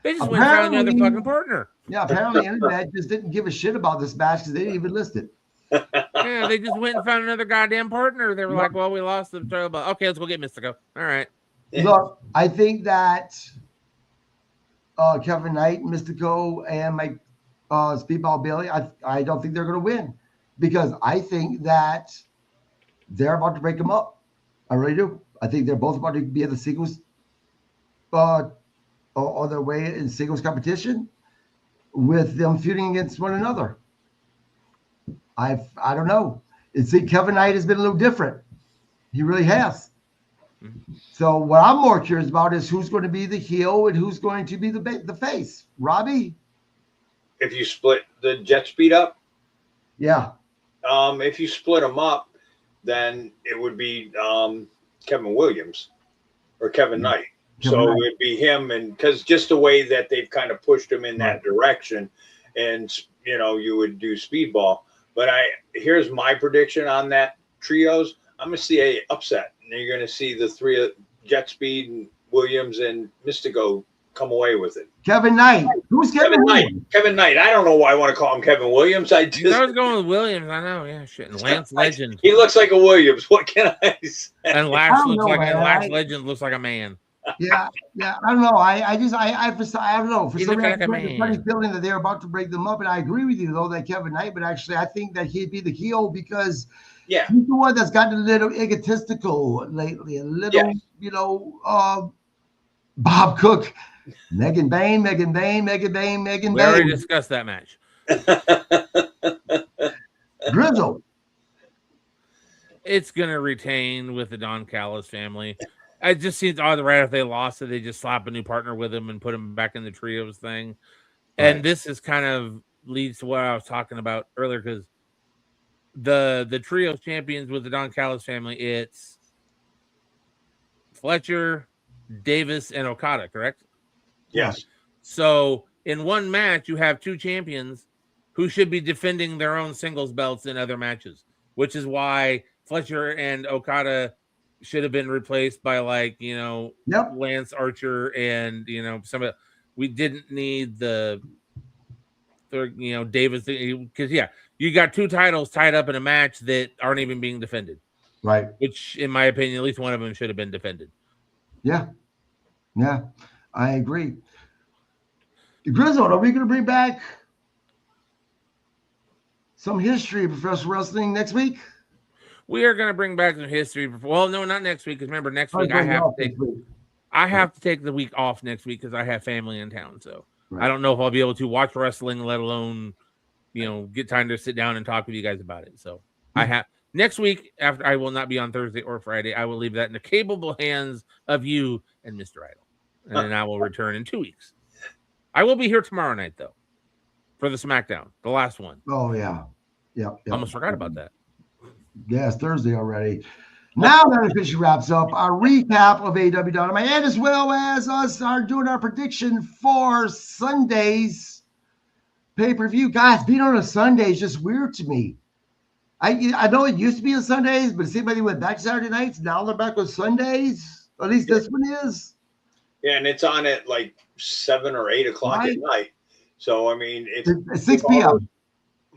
They just went and found another fucking partner. Yeah, apparently Internet just didn't give a shit about this match because they didn't even list it. Yeah, they just went and found another goddamn partner. They were like, well, we lost the title, but okay, let's go get Mystico. All right. Look, I think that Kevin Knight, Mystico, and Mike Speedball Billy, I don't think they're going to win because I think that they're about to break them up. I really do. I think they're both about to be in the singles on their way in singles competition with them feuding against one another. I don't know. See, Kevin Knight has been a little different. He really has. So what I'm more curious about is who's going to be the heel and who's going to be the face. Robbie? If you split the Jet Speed up? Yeah. If you split them up, then it would be Kevin Williams or Kevin Knight. So it would be him, and because just the way that they've kind of pushed him in that direction, and you would do Speedball. But here's my prediction on that trios. I'm gonna see a upset, and you're gonna see the three of Jet Speed and Williams and Mystico come away with it. Kevin Knight. Who's Kevin Knight? Kevin Knight. I don't know why I want to call him Kevin Williams. I was going with Williams. I know. Yeah, shit. And Lance Legend. He looks like a Williams. What can I say? And Lash Legend looks like a man. Yeah. I don't know. I don't know. For some reason, I have a funny feeling that they're about to break them up, and I agree with you though that Kevin Knight. But actually, I think that he'd be the heel because he's the one that's gotten a little egotistical lately, a little, Bob Cook, Megan Bain. We already discussed that match. Grizzled. It's gonna retain with the Don Callis family. It just seems odd right after they lost it, they just slap a new partner with him and put him back in the trios thing. And this is kind of leads to what I was talking about earlier because the trios champions with the Don Callis family, it's Fletcher, Davis, and Okada, correct? Yes. So in one match, you have two champions who should be defending their own singles belts in other matches, which is why Fletcher and Okada should have been replaced by Lance Archer and we didn't need the Davis because you got two titles tied up in a match that aren't even being defended, right? Which in my opinion at least one of them should have been defended. Yeah I agree. Grizzled, are we going to bring back some history of professional wrestling next week? We are going to bring back some history. Well, no, not next week. Because remember, next week I have to take the week off next week because I have family in town. So I don't know if I'll be able to watch wrestling, let alone, get time to sit down and talk with you guys about it. So I have next week. After I will not be on Thursday or Friday. I will leave that in the capable hands of you and Mr. Idol, and then I will return in 2 weeks. I will be here tomorrow night though for the SmackDown, the last one. Oh yeah. Almost forgot about that. Yeah, it's Thursday already. Now that officially wraps up our recap of AEW Dynamite, and as well as us are doing our prediction for Sunday's pay-per-view. Guys, being on a Sunday is just weird to me. I know it used to be on Sundays, but it seemed like they went back to Saturday nights. Now they're back on Sundays. At least this one is. Yeah, and it's on at like 7 or 8 o'clock at night. So, I mean, it's 6 p.m.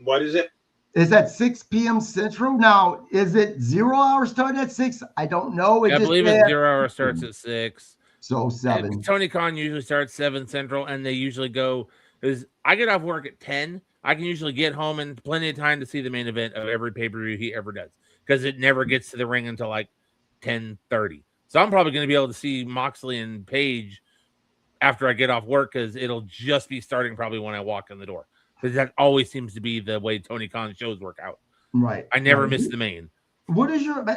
What is it? Is that 6 p.m. Central? Now, is it 0 hour start at 6? I don't know. I believe it's 0 hour starts at 6. So 7. And Tony Khan usually starts 7 Central, and they usually go because I get off work at 10. I can usually get home in plenty of time to see the main event of every pay-per-view he ever does because it never gets to the ring until like 10:30. So I'm probably going to be able to see Moxley and Page after I get off work because it'll just be starting probably when I walk in the door. Because that always seems to be the way Tony Khan's shows work out. Right. I never miss the main. What is your... Do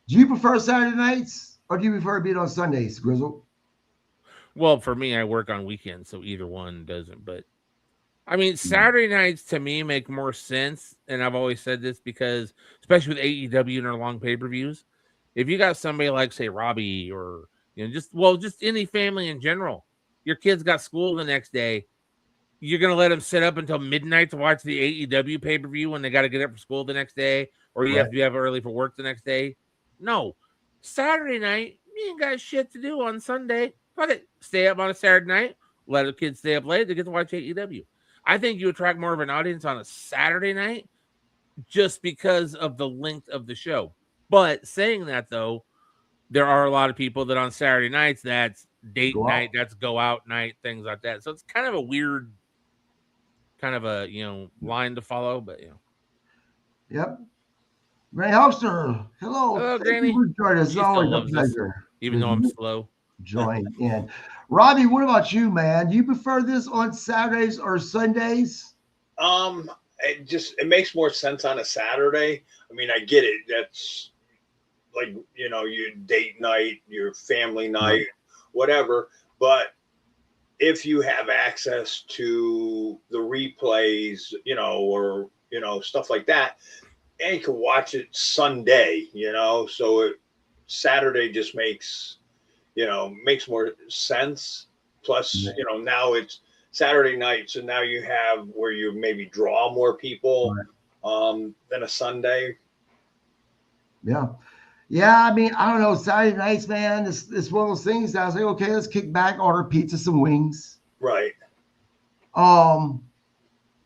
you prefer Saturday nights or do you prefer being on Sundays, Grizzle? Well, for me, I work on weekends, so either one doesn't. But, I mean, Saturday nights to me make more sense. And I've always said this because, especially with AEW and their long pay-per-views, if you got somebody like, say, Robbie or, just any family in general, Your kids got school the next day. You're going to let them sit up until midnight to watch the AEW pay-per-view when they got to get up for school the next day, or you have to be up early for work the next day? No. Saturday night, you ain't got shit to do on Sunday. Fuck it. Stay up on a Saturday night. Let the kids stay up late to get to watch AEW. I think you attract more of an audience on a Saturday night just because of the length of the show. But saying that, though, there are a lot of people that on Saturday nights, that's date night, that's go out night, things like that. So it's kind of a weird kind of a line to follow, but Yep. Granny Hulkster, hello. Hello, Thank Granny. you for joining us. She It's always still a loves us, pleasure. even though I'm slow. Join in. Robbie, what about you, man? Do you prefer this on Saturdays or Sundays? It makes more sense on a Saturday. I mean, I get it. That's like, your date night, your family night, whatever. But if you have access to the replays, or, stuff like that, and you can watch it Sunday, so Saturday just makes more sense. Plus, now it's Saturday night, so now you have where you maybe draw more people than a Sunday. Yeah. Yeah, I mean, I don't know. Saturday nights, man, it's one of those things that I was like, okay, let's kick back, order pizza, some wings. Right. I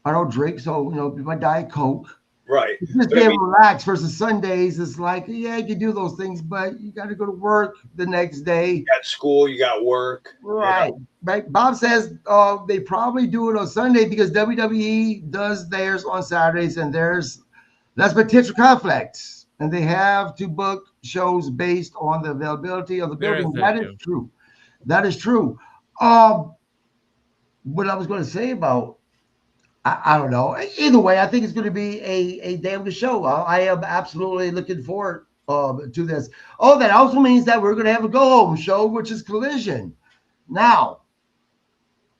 don't drink, so my Diet Coke. Right. Just being relaxed versus Sundays. It's like, yeah, you can do those things, but you got to go to work the next day. You got school, you got work. Right. Right. Bob says they probably do it on Sunday because WWE does theirs on Saturdays, and that's potential conflicts. And they have to book shows based on the availability of the building. That is true. That is true. What I was going to say about, I don't know. Either way, I think it's going to be a damn good show. I am absolutely looking forward to this. Oh, that also means that we're going to have a go-home show, which is Collision. Now,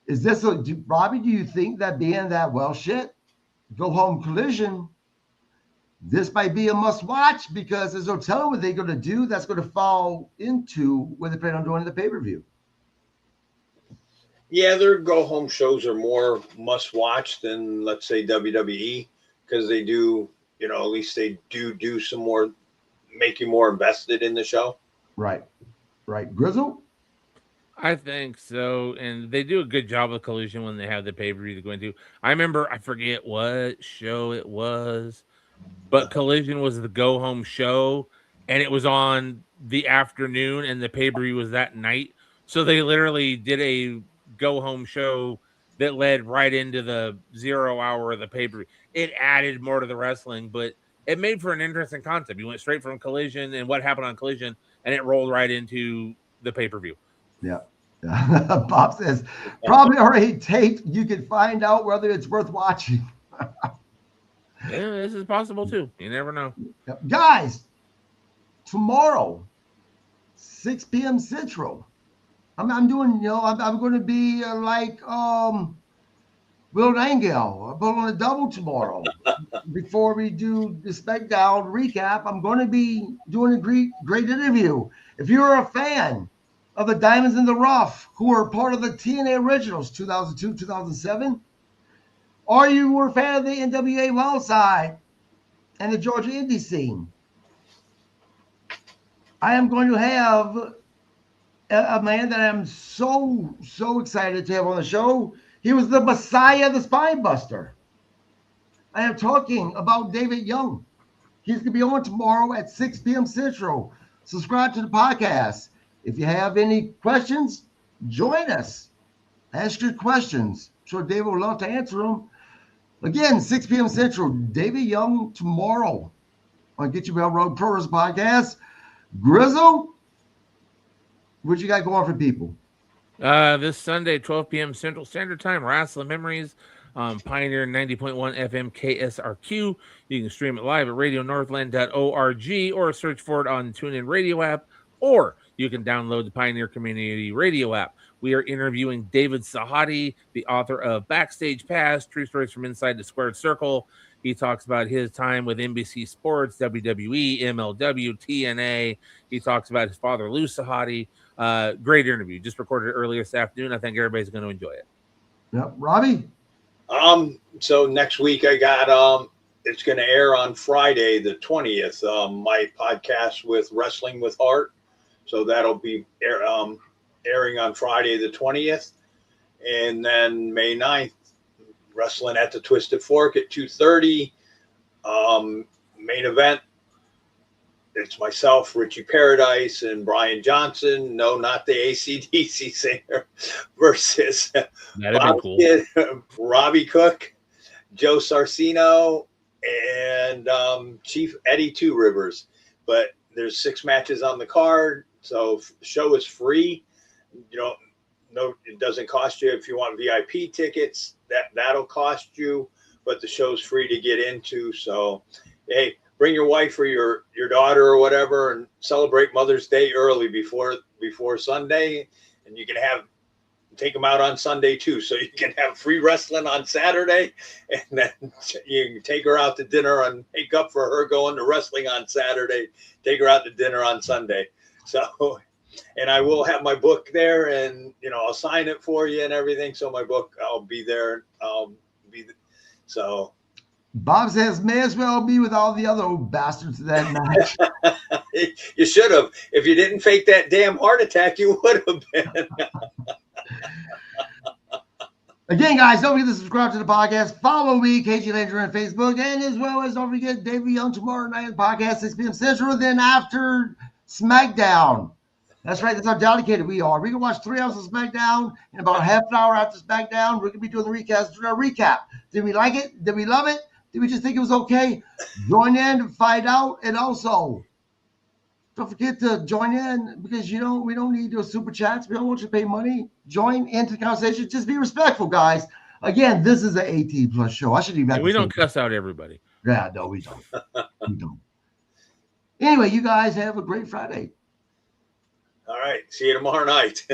is this Robbie, do you think that being that, go-home Collision, this might be a must-watch because there's no telling what they're going to do that's going to fall into when they plan on doing the pay-per-view. Yeah, their go-home shows are more must-watch than, let's say, WWE, because they do, at least they do some more, make you more invested in the show. Right. Grizzle? I think so, and they do a good job of Collision when they have the pay-per-view to go into. I remember, I forget what show it was, but Collision was the go-home show, and it was on the afternoon, and the pay-per-view was that night. So they literally did a go-home show that led right into the 0 hour of the pay-per-view. It added more to the wrestling, but it made for an interesting concept. You went straight from Collision and what happened on Collision, and it rolled right into the pay-per-view. Yeah. Bob says, probably already taped. You can find out whether it's worth watching. Yeah, this is possible too. You never know. Guys, tomorrow, 6 p.m. Central. I'm doing, I'm going to be like Will Angel. I'm putting on a double tomorrow. Before we do the SmackDown recap, I'm going to be doing a great interview. If you're a fan of the Diamonds in the Rough, who are part of the TNA Originals 2002, 2007, or you were a fan of the NWA Wildside and the Georgia indie scene, I am going to have a man that I'm so excited to have on the show. He was the Messiah, the Spine Buster. I am talking about David Young. He's going to be on tomorrow at 6 p.m. Central. Subscribe to the podcast. If you have any questions, join us. Ask your questions. I'm sure David would love to answer them. Again, 6 p.m. Central. David Young tomorrow on Get Your Railroad Pro Wrestling Podcast. Grizzle, what you got going for people? This Sunday, 12 p.m. Central Standard Time, Rasslin Memories, Pioneer 90.1 FM KSRQ. You can stream it live at radionorthland.org or search for it on TuneIn Radio app, or you can download the Pioneer Community Radio app. We are interviewing David Sahadi, the author of Backstage Pass, True Stories from Inside the Squared Circle. He talks about his time with NBC Sports, WWE, MLW, TNA. He talks about his father, Lou Sahadi. Great interview. Just recorded it earlier this afternoon. I think everybody's going to enjoy it. Yep. Robbie? So next week I got it's going to air on Friday the 20th. My podcast with Wrestling with Heart. So that'll be airing on Friday the 20th. And then May 9th, Wrestling at the Twisted Fork at 2:30. Main event. It's myself, Richie Paradise, and Brian Johnson. No, not the AC/DC singer. Versus Robbie Cook, Joe Sarcino, and Chief Eddie Two Rivers. But there's 6 matches on the card, so the show is free. No, it doesn't cost you. If you want VIP tickets, that'll cost you, but the show's free to get into. So, hey, bring your wife or your daughter or whatever, and celebrate Mother's Day early before Sunday, and you can take them out on Sunday too. So you can have free wrestling on Saturday, and then you can take her out to dinner and make up for her going to wrestling on Saturday. Take her out to dinner on Sunday. So, and I will have my book there, and I'll sign it for you and everything. So my book, I'll be there. So. Bob says, may as well be with all the other old bastards in that match. You should have. If you didn't fake that damn heart attack, you would have been. Again, guys, don't forget to subscribe to the podcast. Follow me, KG Landry, on Facebook. And as well as don't forget David Young tomorrow night podcast, 6 p.m. Central. Then after SmackDown. That's right. That's how dedicated we are. We can watch 3 hours of SmackDown, and about half an hour after SmackDown, we're going to be doing the recap. Did we like it? Did we love it? Did we just think it was okay? Join in, find out, and also don't forget to join in because we don't need those super chats. We don't want you to pay money. Join into the conversation. Just be respectful, guys. Again, this is an 18 plus show. I shouldn't even. We don't cuss out everybody. Yeah, no, we don't. We don't. Anyway, you guys have a great Friday. All right. See you tomorrow night.